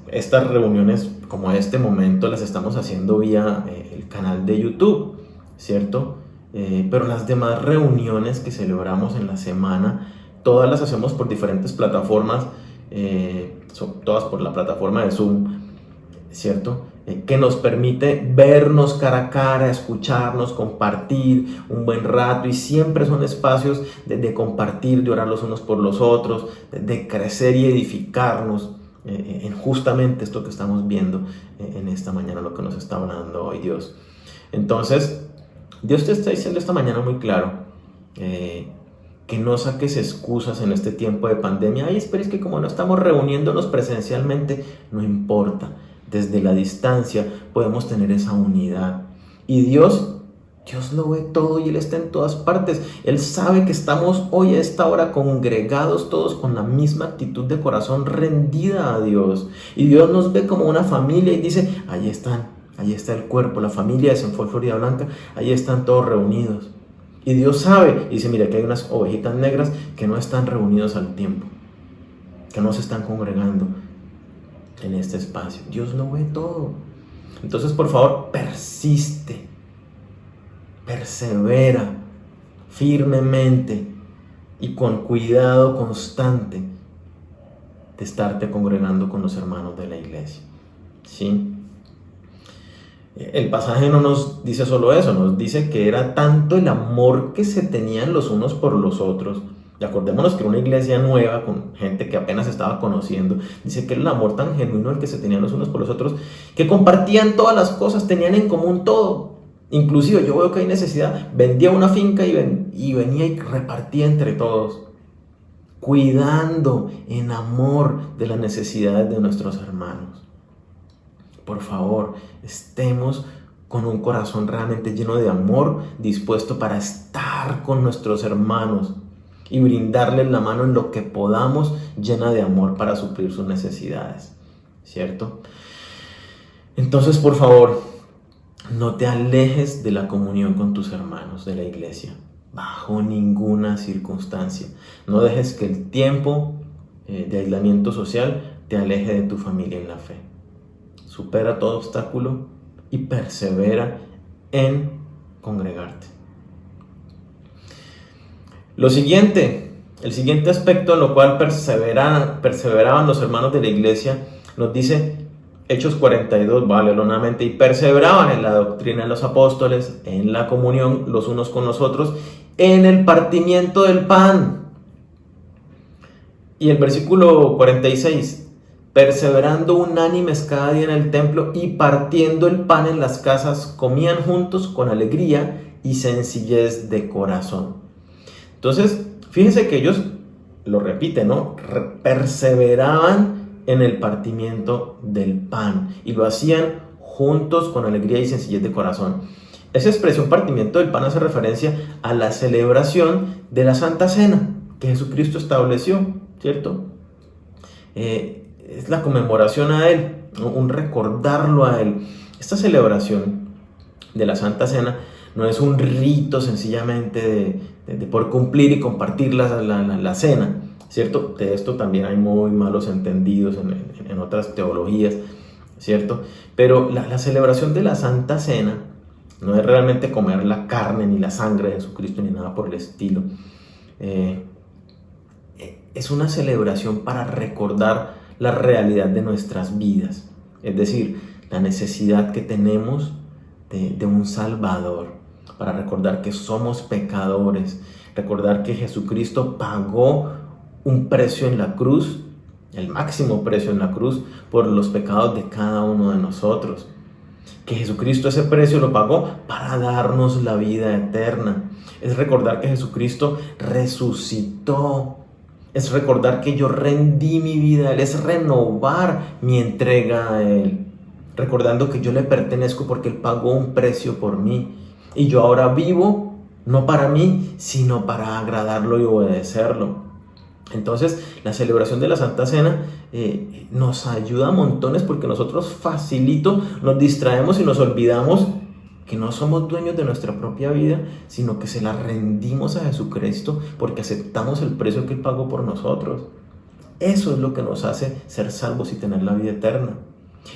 estas reuniones como este momento las estamos haciendo vía el canal de YouTube, ¿cierto? Pero las demás reuniones que celebramos en la semana, todas las hacemos por diferentes plataformas, todas por la plataforma de Zoom, ¿cierto? Que nos permite vernos cara a cara, escucharnos, compartir un buen rato, y siempre son espacios de compartir, de orar los unos por los otros, de crecer y edificarnos en justamente esto que estamos viendo en esta mañana, lo que nos está hablando hoy Dios. Entonces, Dios te está diciendo esta mañana muy claro, que no saques excusas en este tiempo de pandemia. Ay, espera, es que como no estamos reuniéndonos presencialmente, no importa. Desde la distancia podemos tener esa unidad. Y Dios lo ve todo y Él está en todas partes. Él sabe que estamos hoy a esta hora congregados todos con la misma actitud de corazón rendida a Dios. Y Dios nos ve como una familia y dice, ahí están, ahí está el cuerpo, la familia de Senfol Florida Blanca, ahí están todos reunidos. Y Dios sabe, y dice, mira, que hay unas ovejitas negras que no están reunidos al tiempo, que no se están congregando en este espacio. Dios lo ve todo. Entonces, por favor, persiste, persevera firmemente y con cuidado constante de estarte congregando con los hermanos de la iglesia, ¿sí? El pasaje no nos dice solo eso, nos dice que era tanto el amor que se tenían los unos por los otros. Y acordémonos que era una iglesia nueva, con gente que apenas estaba conociendo. Dice que era el amor tan genuino el que se tenían los unos por los otros, que compartían todas las cosas, tenían en común todo. Inclusive yo veo que hay necesidad, vendía una finca y venía y repartía entre todos, cuidando en amor de las necesidades de nuestros hermanos. Por favor, estemos con un corazón realmente lleno de amor, dispuesto para estar con nuestros hermanos y brindarles la mano en lo que podamos, llena de amor para suplir sus necesidades, ¿cierto? Entonces, por favor, no te alejes de la comunión con tus hermanos de la iglesia, bajo ninguna circunstancia. No dejes que el tiempo de aislamiento social te aleje de tu familia en la fe. Supera todo obstáculo y persevera en congregarte. El siguiente aspecto en lo cual perseveraban los hermanos de la iglesia, nos dice Hechos 42, vale, nuevamente, y perseveraban en la doctrina de los apóstoles, en la comunión los unos con los otros, en el partimiento del pan. Y el versículo 46, perseverando unánimes cada día en el templo y partiendo el pan en las casas, comían juntos con alegría y sencillez de corazón. Entonces, fíjense que ellos, lo repiten, ¿no? Perseveraban en el partimiento del pan y lo hacían juntos con alegría y sencillez de corazón. Esa expresión partimiento del pan hace referencia a la celebración de la Santa Cena que Jesucristo estableció, ¿cierto? Es la conmemoración a Él, ¿no? Un recordarlo a Él. Esta celebración de la Santa Cena no es un rito sencillamente por cumplir y compartir la cena, ¿cierto? De esto también hay muy malos entendidos en otras teologías, ¿cierto? Pero la celebración de la Santa Cena no es realmente comer la carne ni la sangre de Jesucristo ni nada por el estilo. Es una celebración para recordar la realidad de nuestras vidas, es decir, la necesidad que tenemos de un Salvador, para recordar que somos pecadores, recordar que Jesucristo pagó un precio en la cruz, el máximo precio en la cruz, por los pecados de cada uno de nosotros. Que Jesucristo ese precio lo pagó para darnos la vida eterna. Es recordar que Jesucristo resucitó. Es recordar que yo rendí mi vida a Él. Es renovar mi entrega a Él. Recordando que yo le pertenezco porque Él pagó un precio por mí. Y yo ahora vivo no para mí, sino para agradarlo y obedecerlo. Entonces, la celebración de la Santa Cena nos ayuda a montones porque nosotros facilito nos distraemos y nos olvidamos que no somos dueños de nuestra propia vida, sino que se la rendimos a Jesucristo porque aceptamos el precio que Él pagó por nosotros. Eso es lo que nos hace ser salvos y tener la vida eterna.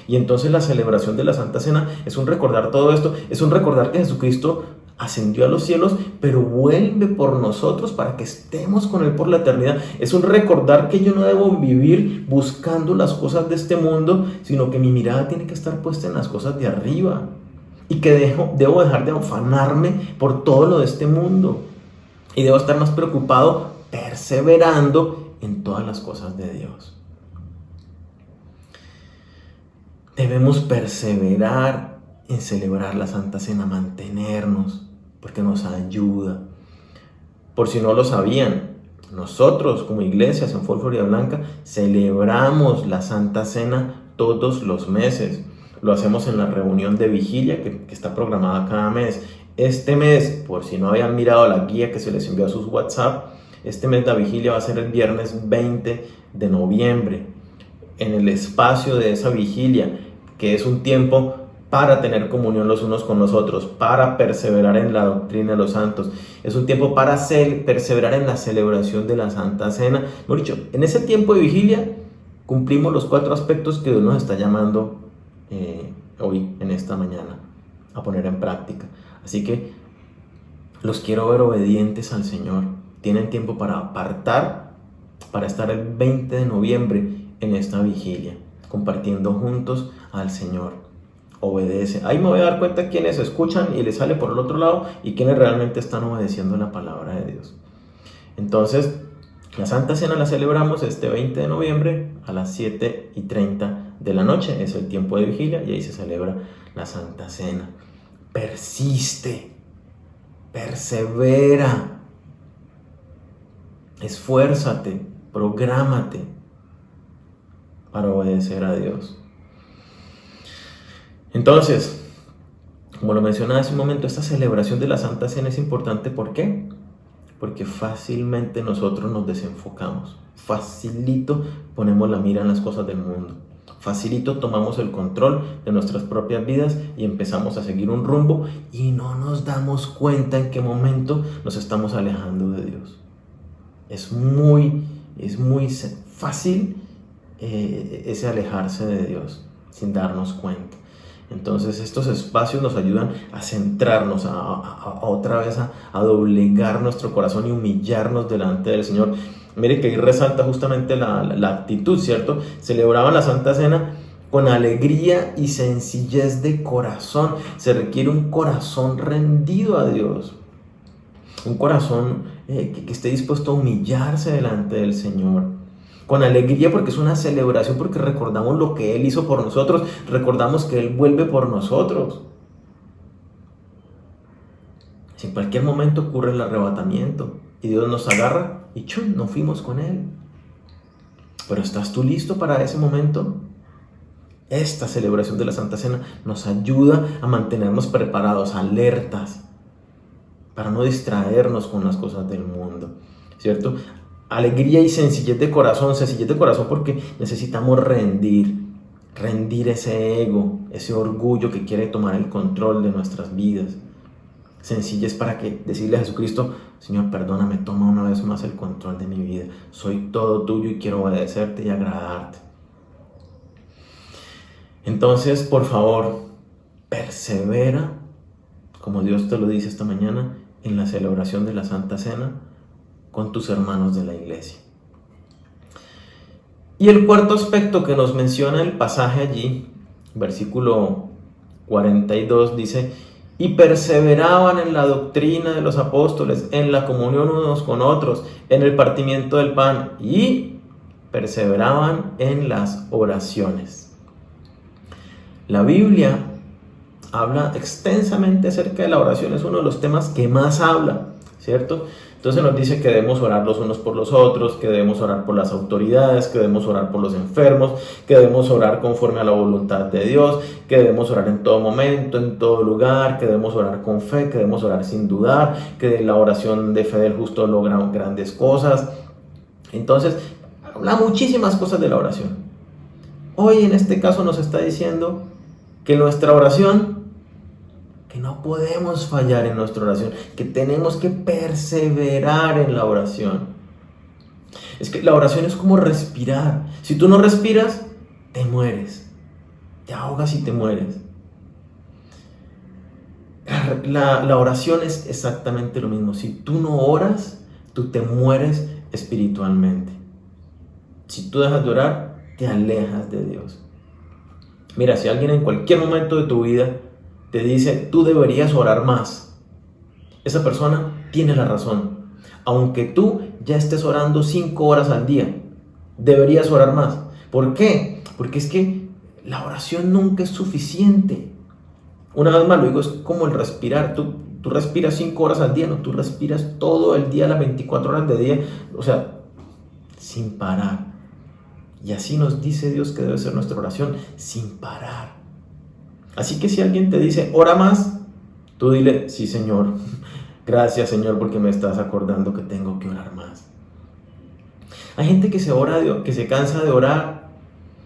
Y entonces la celebración de la Santa Cena es un recordar todo esto, es un recordar que Jesucristo ascendió a los cielos, pero vuelve por nosotros para que estemos con Él por la eternidad. Es un recordar que yo no debo vivir buscando las cosas de este mundo, sino que mi mirada tiene que estar puesta en las cosas de arriba. Y que debo dejar de afanarme por todo lo de este mundo. Y debo estar más preocupado, perseverando en todas las cosas de Dios. Debemos perseverar en celebrar la Santa Cena, mantenernos, porque nos ayuda. Por si no lo sabían, nosotros como iglesias en Fort Florida Blanca celebramos la Santa Cena todos los meses. Lo hacemos en la reunión de vigilia que está programada cada mes. Este mes, por si no habían mirado la guía que se les envió a sus WhatsApp, este mes la vigilia va a ser el viernes 20 de noviembre. En el espacio de esa vigilia, que es un tiempo para tener comunión los unos con los otros, para perseverar en la doctrina de los santos. Es un tiempo para perseverar en la celebración de la Santa Cena. Mejor dicho, en ese tiempo de vigilia cumplimos los 4 aspectos que Dios nos está llamando hoy, en esta mañana, a poner en práctica. Así que los quiero ver obedientes al Señor. Tienen tiempo para apartar, para estar el 20 de noviembre en esta vigilia, compartiendo juntos al Señor. Obedece. Ahí me voy a dar cuenta quiénes escuchan y les sale por el otro lado y quiénes realmente están obedeciendo la palabra de Dios. Entonces, la Santa Cena la celebramos este 20 de noviembre a las 7:30 de la noche. Es el tiempo de vigilia y ahí se celebra la Santa Cena. Persiste, persevera, esfuérzate, prográmate para obedecer a Dios. Entonces, como lo mencionaba hace un momento, esta celebración de la Santa Cena es importante. ¿Por qué? Porque fácilmente nosotros nos desenfocamos, facilito ponemos la mira en las cosas del mundo, facilito tomamos el control de nuestras propias vidas y empezamos a seguir un rumbo y no nos damos cuenta en qué momento nos estamos alejando de Dios. Es muy fácil ese alejarse de Dios sin darnos cuenta. Entonces estos espacios nos ayudan a centrarnos, a otra vez a doblegar nuestro corazón y humillarnos delante del Señor. Mire que ahí resalta justamente la actitud, ¿cierto? Celebraban la Santa Cena con alegría y sencillez de corazón. Se requiere un corazón rendido a Dios, un corazón que esté dispuesto a humillarse delante del Señor. Con alegría porque es una celebración, porque recordamos lo que Él hizo por nosotros, recordamos que Él vuelve por nosotros. Si en cualquier momento ocurre el arrebatamiento y Dios nos agarra y ¡chum!, nos fuimos con Él. Pero ¿estás tú listo para ese momento? Esta celebración de la Santa Cena nos ayuda a mantenernos preparados, alertas, para no distraernos con las cosas del mundo, ¿cierto? Alegría y sencillez de corazón porque necesitamos rendir ese ego, ese orgullo que quiere tomar el control de nuestras vidas. sencillez para que decirle a Jesucristo: Señor, perdóname, toma una vez más el control de mi vida. Soy todo tuyo y quiero obedecerte y agradarte. Entonces, por favor, persevera, como Dios te lo dice esta mañana, en la celebración de la Santa Cena con tus hermanos de la iglesia. Y el cuarto aspecto que nos menciona el pasaje allí, versículo 42, dice: y perseveraban en la doctrina de los apóstoles, en la comunión unos con otros, en el partimiento del pan, y perseveraban en las oraciones. La Biblia habla extensamente acerca de la oración, es uno de los temas que más habla, ¿cierto? Entonces nos dice que debemos orar los unos por los otros, que debemos orar por las autoridades, que debemos orar por los enfermos, que debemos orar conforme a la voluntad de Dios, que debemos orar en todo momento, en todo lugar, que debemos orar con fe, que debemos orar sin dudar, que la oración de fe del justo logra grandes cosas. Entonces, habla muchísimas cosas de la oración. Hoy en este caso nos está diciendo que nuestra oración, que no podemos fallar en nuestra oración, que tenemos que perseverar en la oración. Es que la oración es como respirar. Si tú no respiras, te mueres. Te ahogas y te mueres. La oración es exactamente lo mismo. Si tú no oras, tú te mueres espiritualmente. Si tú dejas de orar, te alejas de Dios. Mira, si alguien en cualquier momento de tu vida te dice: tú deberías orar más, esa persona tiene la razón. Aunque tú ya estés orando 5 horas al día, deberías orar más. ¿Por qué? Porque es que la oración nunca es suficiente. Una vez más lo digo, es como el respirar. Tú respiras 5 horas al día, no, tú respiras todo el día, las 24 horas de día, o sea, sin parar. Y así nos dice Dios que debe ser nuestra oración, sin parar. Así que si alguien te dice: ora más, tú dile: sí, Señor, gracias, Señor, porque me estás acordando que tengo que orar más. Hay gente que se cansa de orar,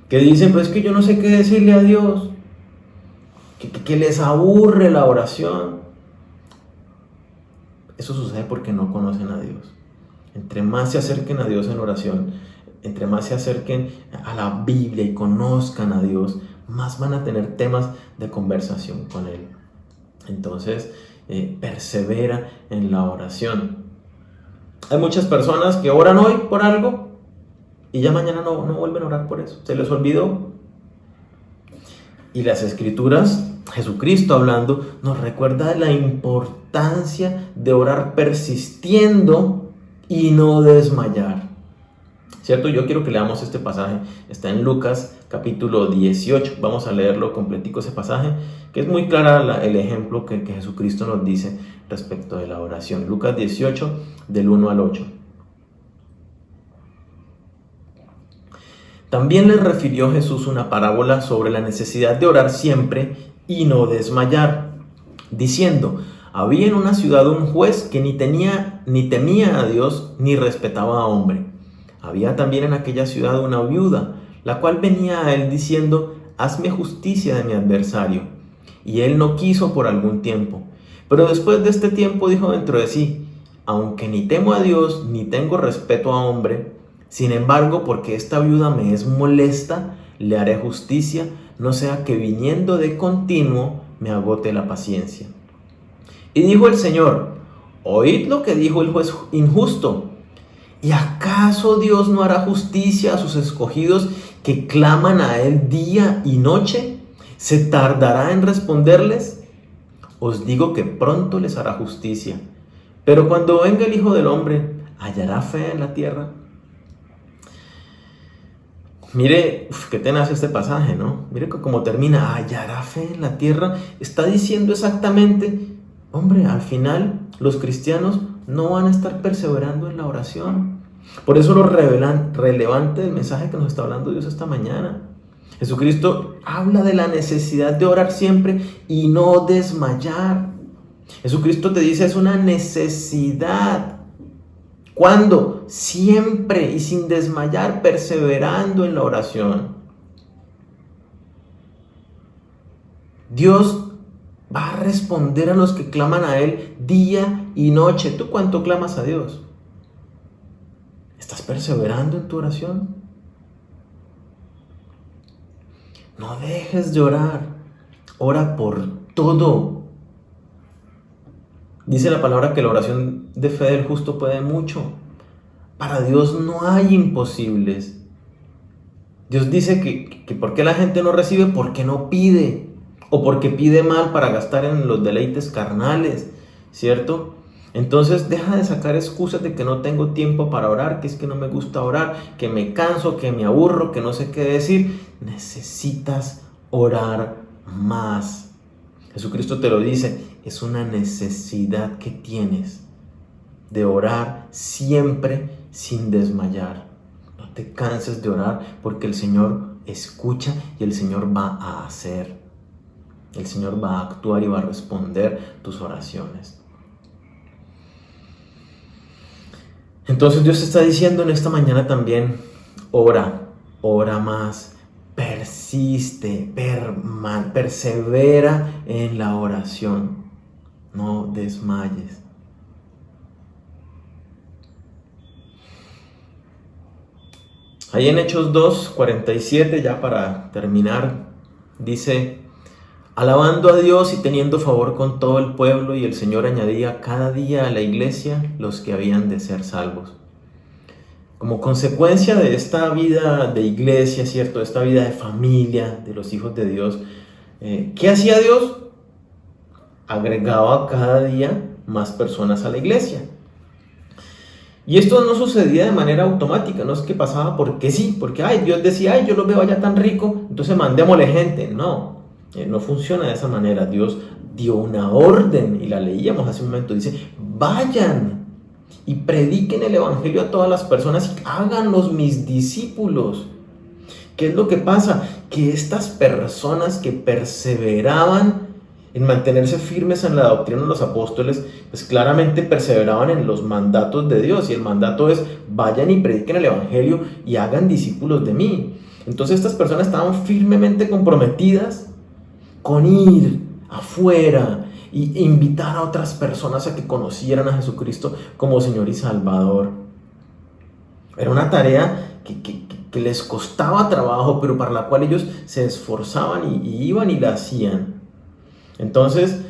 que dicen: pues es que yo no sé qué decirle a Dios, que les aburre la oración. Eso sucede porque no conocen a Dios. Entre más se acerquen a Dios en oración, entre más se acerquen a la Biblia y conozcan a Dios, más van a tener temas de conversación con Él. Entonces, persevera en la oración. Hay muchas personas que oran hoy por algo y ya mañana no vuelven a orar por eso. Se les olvidó. Y las Escrituras, Jesucristo hablando, nos recuerda de la importancia de orar persistiendo y no desmayar. ¿Cierto? Yo quiero que leamos este pasaje. Está en Lucas capítulo 18. Vamos a leerlo completico ese pasaje, que es muy clara el ejemplo que Jesucristo nos dice respecto de la oración. Lucas 18, del 1 al 8. También les refirió Jesús una parábola sobre la necesidad de orar siempre y no desmayar, diciendo: había en una ciudad un juez que ni temía a Dios ni respetaba a hombre. Había también en aquella ciudad una viuda, la cual venía a él diciendo: hazme justicia de mi adversario. Y él no quiso por algún tiempo. Pero después de este tiempo dijo dentro de sí: aunque ni temo a Dios ni tengo respeto a hombre, sin embargo, porque esta viuda me es molesta, le haré justicia, no sea que viniendo de continuo me agote la paciencia. Y dijo el Señor: oíd lo que dijo el juez injusto. ¿Y acaso Dios no hará justicia a sus escogidos que claman a Él día y noche? ¿Se tardará en responderles? Os digo que pronto les hará justicia. Pero cuando venga el Hijo del Hombre, ¿hallará fe en la tierra? Mire, qué tenaz este pasaje, ¿no? Mire cómo termina: ¿hallará fe en la tierra? Está diciendo exactamente: hombre, al final los cristianos no van a estar perseverando en la oración. Por eso lo relevante del mensaje que nos está hablando Dios esta mañana. Jesucristo habla de la necesidad de orar siempre y no desmayar. Jesucristo te dice: es una necesidad. ¿Cuándo? Siempre y sin desmayar, perseverando en la oración. Dios va a responder a los que claman a Él día y noche. ¿Tú cuánto clamas a Dios? ¿Estás perseverando en tu oración? No dejes de orar. Ora por todo. Dice la palabra que la oración de fe del justo puede mucho. Para Dios no hay imposibles. Dios dice que ¿por qué la gente no recibe? Porque no pide. O porque pide mal para gastar en los deleites carnales, ¿cierto? Entonces deja de sacar excusas de que no tengo tiempo para orar, que es que no me gusta orar, que me canso, que me aburro, que no sé qué decir. Necesitas orar más. Jesucristo te lo dice, es una necesidad que tienes de orar siempre sin desmayar. No te canses de orar porque el Señor escucha y el Señor va a hacer. El Señor va a actuar y va a responder tus oraciones. Entonces Dios te está diciendo en esta mañana también, ora más, persiste, persevera en la oración, no desmayes. Ahí en Hechos 2:47, ya para terminar, dice: alabando a Dios y teniendo favor con todo el pueblo, y el Señor añadía cada día a la iglesia los que habían de ser salvos. Como consecuencia de esta vida de iglesia, ¿cierto? De esta vida de familia, de los hijos de Dios, ¿qué hacía Dios? Agregaba cada día más personas a la iglesia. Y esto no sucedía de manera automática, no es que pasaba porque sí, porque Dios decía, yo lo veo allá tan rico, entonces mandémosle gente. No funciona de esa manera. Dios dio una orden y la leíamos hace un momento. Dice, vayan y prediquen el evangelio a todas las personas y háganlos mis discípulos. ¿Qué es lo que pasa? Que estas personas que perseveraban en mantenerse firmes en la doctrina de los apóstoles, pues claramente perseveraban en los mandatos de Dios, y el mandato es, vayan y prediquen el evangelio y hagan discípulos de mí. Entonces estas personas estaban firmemente comprometidas con ir afuera e invitar a otras personas a que conocieran a Jesucristo como Señor y Salvador. Era una tarea que les costaba trabajo, pero para la cual ellos se esforzaban y iban y la hacían. Entonces,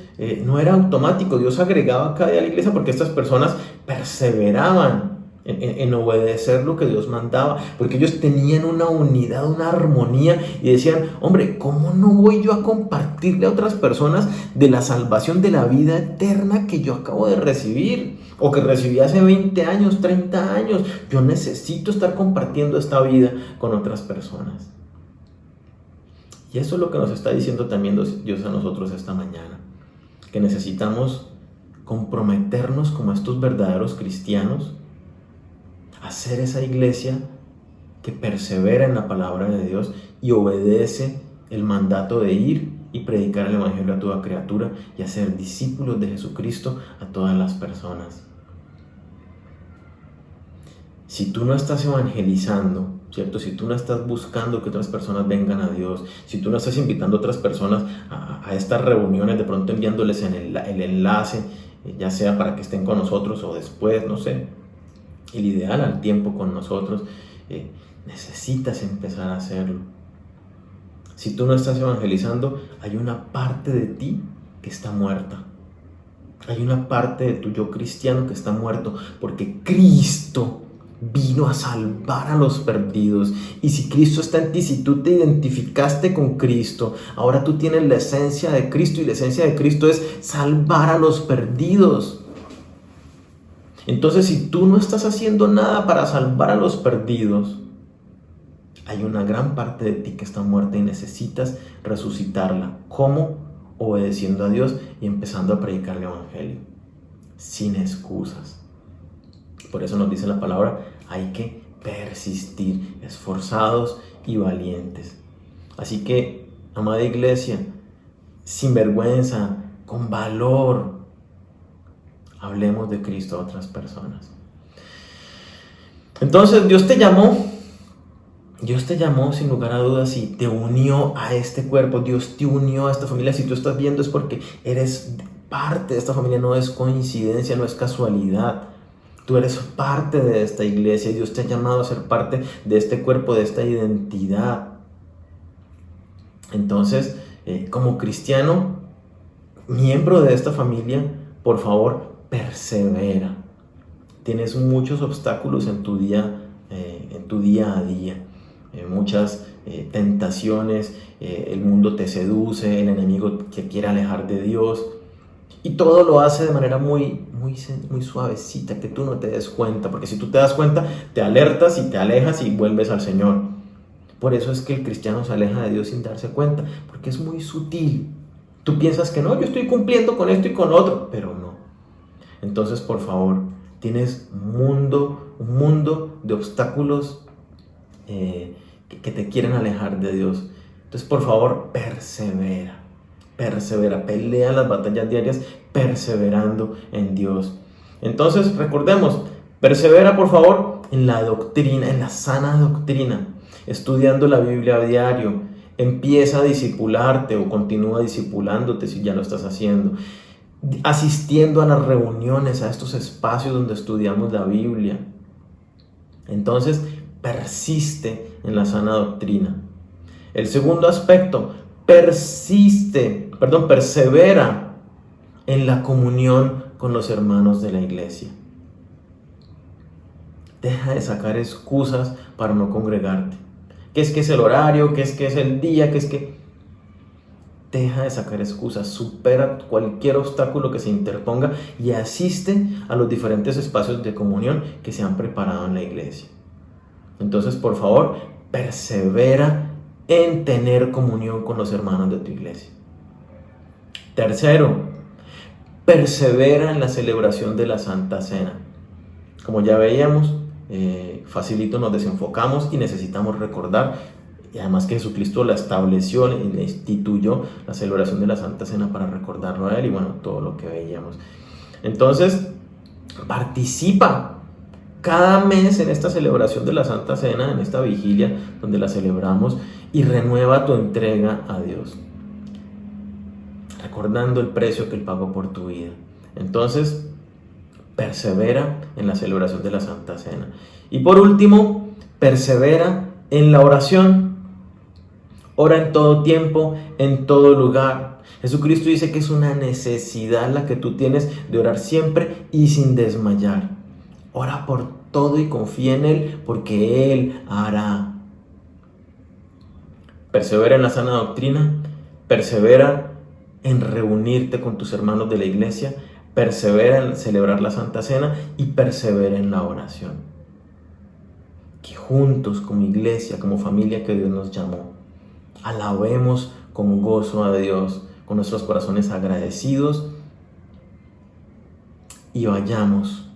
no era automático. Dios agregaba cada día a la iglesia porque estas personas perseveraban en obedecer lo que Dios mandaba, porque ellos tenían una unidad, una armonía, y decían, hombre, ¿cómo no voy yo a compartirle a otras personas de la salvación, de la vida eterna que yo acabo de recibir, o que recibí hace 20 años, 30 años? Yo necesito estar compartiendo esta vida con otras personas. Y eso es lo que nos está diciendo también Dios a nosotros esta mañana, que necesitamos comprometernos como estos verdaderos cristianos, a ser esa iglesia que persevera en la palabra de Dios y obedece el mandato de ir y predicar el evangelio a toda criatura y hacer discípulos de Jesucristo a todas las personas. Si tú no estás evangelizando, ¿cierto? Si tú no estás buscando que otras personas vengan a Dios, si tú no estás invitando a otras personas a estas reuniones, de pronto enviándoles el enlace, ya sea para que estén con nosotros o después, no sé, el ideal al tiempo con nosotros, necesitas empezar a hacerlo. Si tú no estás evangelizando, hay una parte de ti que está muerta. Hay una parte de tu yo cristiano que está muerto, porque Cristo vino a salvar a los perdidos. Y si Cristo está en ti, si tú te identificaste con Cristo, ahora tú tienes la esencia de Cristo, y la esencia de Cristo es salvar a los perdidos. Entonces, si tú no estás haciendo nada para salvar a los perdidos, hay una gran parte de ti que está muerta y necesitas resucitarla. ¿Cómo? Obedeciendo a Dios y empezando a predicar el evangelio, sin excusas. Por eso nos dice la palabra, hay que persistir, esforzados y valientes. Así que, amada iglesia, sin vergüenza, con valor, hablemos de Cristo a otras personas. Entonces, Dios te llamó Dios te llamó sin lugar a dudas y te unió a este cuerpo. Dios te unió a esta familia. Si tú estás viendo es porque eres parte de esta familia. No es coincidencia, no es casualidad. Tú eres parte de esta iglesia y Dios te ha llamado a ser parte de este cuerpo, de esta identidad. Entonces, como cristiano, miembro de esta familia, por favor, persevera. Tienes muchos obstáculos en tu día a día. Muchas tentaciones, el mundo te seduce, el enemigo te quiere alejar de Dios y todo lo hace de manera muy suavecita, que tú no te des cuenta, porque si tú te das cuenta, te alertas y te alejas y vuelves al Señor. Por eso es que el cristiano se aleja de Dios sin darse cuenta, porque es muy sutil. Tú piensas que no, yo estoy cumpliendo con esto y con lo otro, pero no. Entonces, por favor, tienes un mundo de obstáculos que te quieren alejar de Dios. Entonces, por favor, persevera, pelea las batallas diarias perseverando en Dios. Entonces, recordemos, persevera, por favor, en la doctrina, en la sana doctrina, estudiando la Biblia a diario. Empieza a discipularte o continúa discipulándote si ya lo estás haciendo, asistiendo a las reuniones, a estos espacios donde estudiamos la Biblia. Entonces, persiste en la sana doctrina. El segundo aspecto, persevera en la comunión con los hermanos de la iglesia. Deja de sacar excusas para no congregarte. ¿Qué es que es el horario? ¿Qué es que es el día? Deja de sacar excusas, supera cualquier obstáculo que se interponga y asiste a los diferentes espacios de comunión que se han preparado en la iglesia. Entonces, por favor, persevera en tener comunión con los hermanos de tu iglesia. Tercero, persevera en la celebración de la Santa Cena. Como ya veíamos, facilito nos desenfocamos y necesitamos recordar, y además que Jesucristo la estableció y la instituyó, la celebración de la Santa Cena para recordarlo a Él y bueno, todo lo que veíamos. Entonces, participa cada mes en esta celebración de la Santa Cena, en esta vigilia donde la celebramos, y renueva tu entrega a Dios, recordando el precio que Él pagó por tu vida. Entonces, persevera en la celebración de la Santa Cena. Y por último, persevera en la oración. Ora en todo tiempo, en todo lugar. Jesucristo dice que es una necesidad la que tú tienes de orar siempre y sin desmayar. Ora por todo y confía en Él, porque Él hará. Persevera en la sana doctrina, persevera en reunirte con tus hermanos de la iglesia, persevera en celebrar la Santa Cena y persevera en la oración. Que juntos, como iglesia, como familia que Dios nos llamó, alabemos con gozo a Dios, con nuestros corazones agradecidos, y vayamos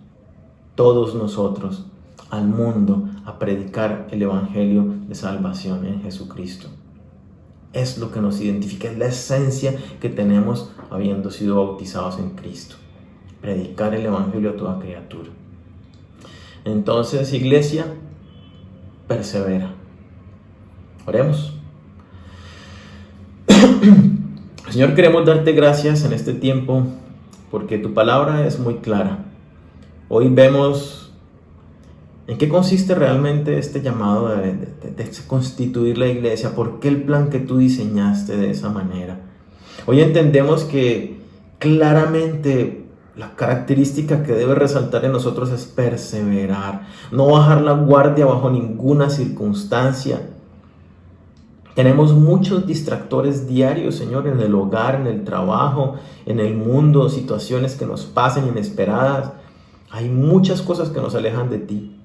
todos nosotros al mundo a predicar el evangelio de salvación en Jesucristo. Es lo que nos identifica, es la esencia que tenemos habiendo sido bautizados en Cristo. Predicar el evangelio a toda criatura. Entonces, iglesia, persevera. Oremos. Señor, queremos darte gracias en este tiempo porque tu palabra es muy clara. Hoy vemos en qué consiste realmente este llamado de constituir la iglesia. ¿Por qué el plan que tú diseñaste de esa manera? Hoy entendemos que claramente la característica que debe resaltar en nosotros es perseverar, no bajar la guardia bajo ninguna circunstancia. Tenemos muchos distractores diarios, Señor, en el hogar, en el trabajo, en el mundo, situaciones que nos pasan inesperadas. Hay muchas cosas que nos alejan de ti.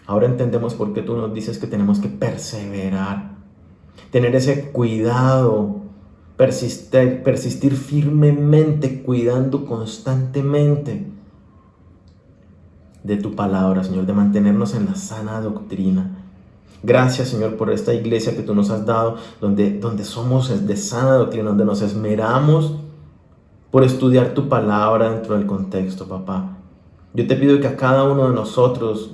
Ahora entendemos por qué tú nos dices que tenemos que perseverar, tener ese cuidado, persistir firmemente, cuidando constantemente de tu palabra, Señor, de mantenernos en la sana doctrina. Gracias, Señor, por esta iglesia que tú nos has dado, donde somos de sana doctrina, donde nos esmeramos por estudiar tu palabra dentro del contexto, papá. Yo te pido que a cada uno de nosotros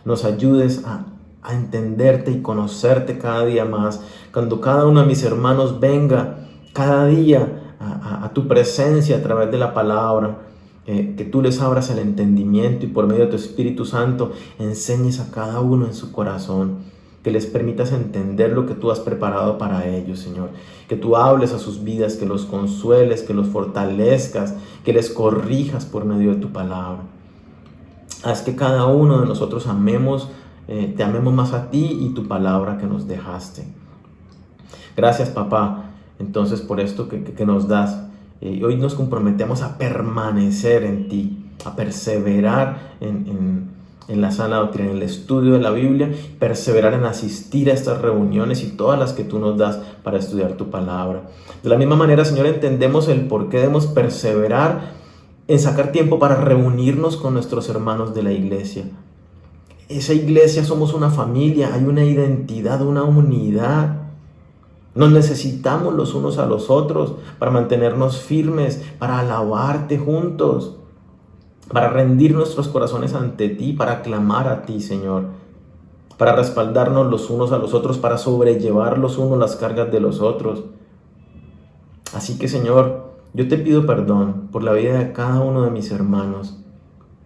nos ayudes a a entenderte y conocerte cada día más. Cuando cada uno de mis hermanos venga cada día a tu presencia a través de la palabra, que tú les abras el entendimiento y por medio de tu Espíritu Santo enseñes a cada uno en su corazón, que les permitas entender lo que tú has preparado para ellos, Señor. Que tú hables a sus vidas, que los consueles, que los fortalezcas, que les corrijas por medio de tu palabra. Haz que cada uno de nosotros te amemos más a ti y tu palabra que nos dejaste. Gracias, papá, entonces por esto que nos das. Hoy nos comprometemos a permanecer en ti, a perseverar en la sana doctrina, en el estudio de la Biblia, perseverar en asistir a estas reuniones y todas las que tú nos das para estudiar tu palabra. De la misma manera, Señor, entendemos el por qué debemos perseverar en sacar tiempo para reunirnos con nuestros hermanos de la iglesia. Esa iglesia somos una familia, hay una identidad, una unidad. Nos necesitamos los unos a los otros para mantenernos firmes, para alabarte juntos, para rendir nuestros corazones ante ti, para clamar a ti, Señor, para respaldarnos los unos a los otros, para sobrellevar los unos las cargas de los otros. Así que, Señor, yo te pido perdón por la vida de cada uno de mis hermanos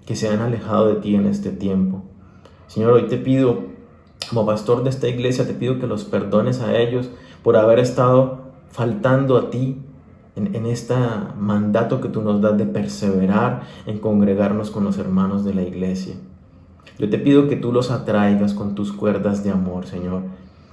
que se han alejado de ti en este tiempo. Señor, hoy te pido, como pastor de esta iglesia, te pido que los perdones a ellos por haber estado faltando a ti en este mandato que tú nos das de perseverar en congregarnos con los hermanos de la iglesia. Yo te pido que tú los atraigas con tus cuerdas de amor, Señor.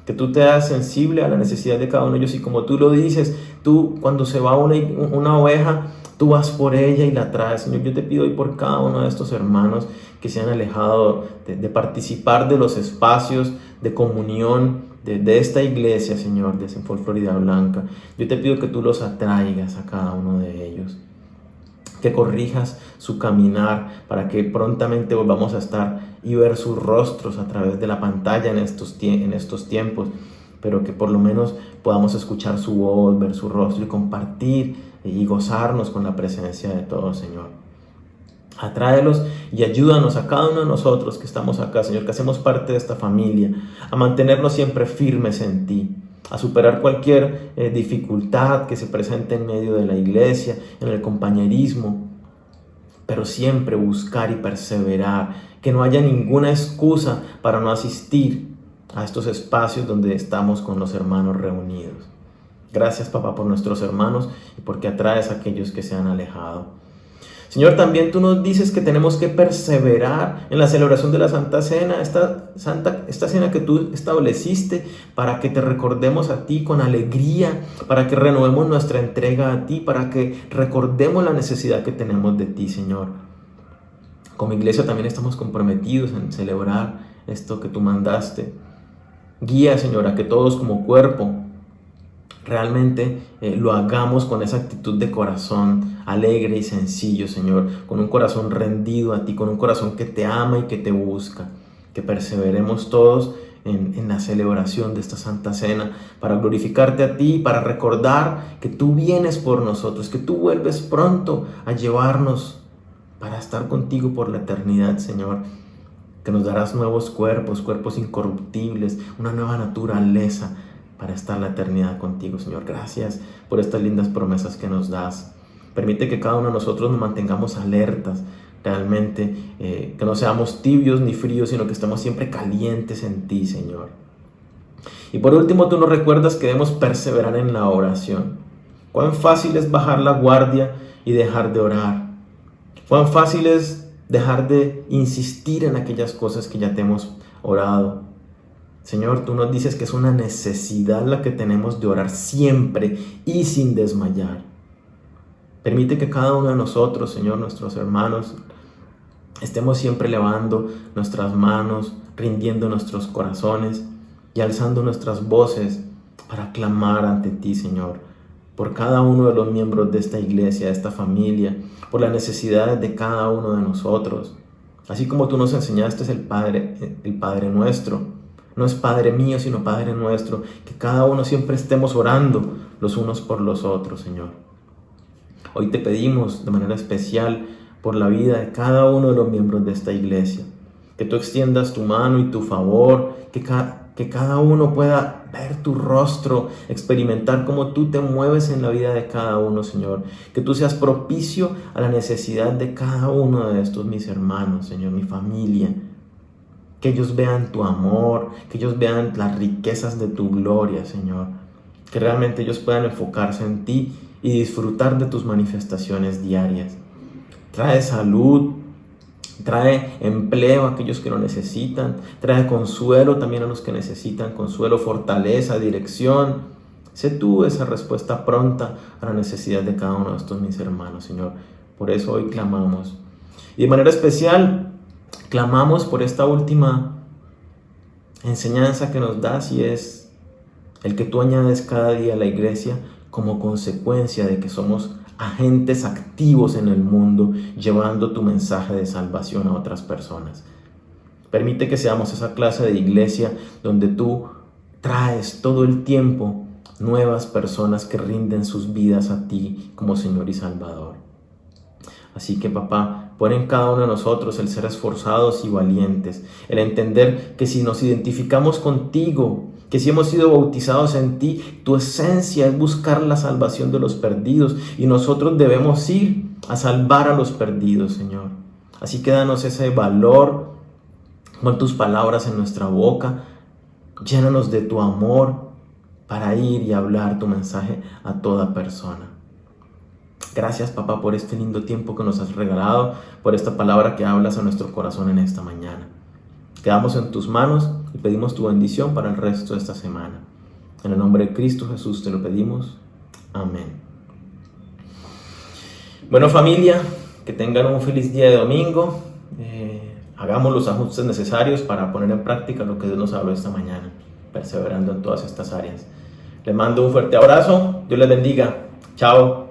Que tú te hagas sensible a la necesidad de cada uno de ellos y como tú lo dices, tú cuando se va una oveja, tú vas por ella y la traes, Señor. Yo te pido hoy por cada uno de estos hermanos que se han alejado de participar de los espacios de comunión de esta iglesia, Señor, de St. Paul, Florida Blanca. Yo te pido que tú los atraigas a cada uno de ellos, que corrijas su caminar para que prontamente volvamos a estar y ver sus rostros a través de la pantalla en estos tiempos, pero que por lo menos podamos escuchar su voz, ver su rostro y compartir y gozarnos con la presencia de todos, Señor. Atráelos y ayúdanos a cada uno de nosotros que estamos acá, Señor, que hacemos parte de esta familia, a mantenernos siempre firmes en ti, a superar cualquier dificultad que se presente en medio de la iglesia, en el compañerismo, pero siempre buscar y perseverar, que no haya ninguna excusa para no asistir a estos espacios donde estamos con los hermanos reunidos. Gracias, papá, por nuestros hermanos y porque atraes a aquellos que se han alejado. Señor, también tú nos dices que tenemos que perseverar en la celebración de la Santa Cena, esta cena que tú estableciste para que te recordemos a ti con alegría, para que renovemos nuestra entrega a ti, para que recordemos la necesidad que tenemos de ti, Señor. Como iglesia también estamos comprometidos en celebrar esto que tú mandaste. Guía, Señor, a que todos como cuerpo realmente lo hagamos con esa actitud de corazón alegre y sencillo, Señor, con un corazón rendido a ti, con un corazón que te ama y que te busca, que perseveremos todos en la celebración de esta Santa Cena para glorificarte a ti, para recordar que tú vienes por nosotros, que tú vuelves pronto a llevarnos para estar contigo por la eternidad, Señor, que nos darás nuevos cuerpos incorruptibles, una nueva naturaleza para estar la eternidad contigo, Señor. Gracias por estas lindas promesas que nos das. Permite que cada uno de nosotros nos mantengamos alertas, realmente, que no seamos tibios ni fríos, sino que estemos siempre calientes en ti, Señor. Y por último, tú nos recuerdas que debemos perseverar en la oración. Cuán fácil es bajar la guardia y dejar de orar. Cuán fácil es dejar de insistir en aquellas cosas que ya te hemos orado. Señor, tú nos dices que es una necesidad la que tenemos de orar siempre y sin desmayar. Permite que cada uno de nosotros, Señor, nuestros hermanos, estemos siempre elevando nuestras manos, rindiendo nuestros corazones y alzando nuestras voces para clamar ante ti, Señor, por cada uno de los miembros de esta iglesia, de esta familia, por las necesidades de cada uno de nosotros. Así como tú nos enseñaste el Padre nuestro. No es Padre mío, sino Padre nuestro. Que cada uno siempre estemos orando los unos por los otros, Señor. Hoy te pedimos de manera especial por la vida de cada uno de los miembros de esta iglesia. que tú extiendas tu mano y tu favor, que cada uno pueda ver tu rostro, experimentar cómo tú te mueves en la vida de cada uno, Señor. Que tú seas propicio a la necesidad de cada uno de estos mis hermanos, Señor, mi familia. Que ellos vean tu amor, que ellos vean las riquezas de tu gloria, Señor. Que realmente ellos puedan enfocarse en ti y disfrutar de tus manifestaciones diarias. Trae salud, trae empleo a aquellos que lo necesitan, trae consuelo también a los que necesitan consuelo, fortaleza, dirección. Sé tú esa respuesta pronta a la necesidad de cada uno de estos mis hermanos, Señor. Por eso hoy clamamos. Y de manera especial, clamamos por esta última enseñanza que nos das, y es el que tú añades cada día a la iglesia como consecuencia de que somos agentes activos en el mundo, llevando tu mensaje de salvación a otras personas. Permite que seamos esa clase de iglesia donde tú traes todo el tiempo nuevas personas que rinden sus vidas a ti como Señor y Salvador. Así que, papá, pon en cada uno de nosotros el ser esforzados y valientes, el entender que si nos identificamos contigo, que si hemos sido bautizados en ti, tu esencia es buscar la salvación de los perdidos, y nosotros debemos ir a salvar a los perdidos, Señor. Así que danos ese valor, pon tus palabras en nuestra boca, llénanos de tu amor para ir y hablar tu mensaje a toda persona. Gracias, papá, por este lindo tiempo que nos has regalado, por esta palabra que hablas a nuestro corazón en esta mañana. Quedamos en tus manos y pedimos tu bendición para el resto de esta semana. En el nombre de Cristo Jesús te lo pedimos. Amén. Bueno, familia, que tengan un feliz día de domingo. Hagamos los ajustes necesarios para poner en práctica lo que Dios nos habló esta mañana, perseverando en todas estas áreas. Les mando un fuerte abrazo. Dios les bendiga. Chao.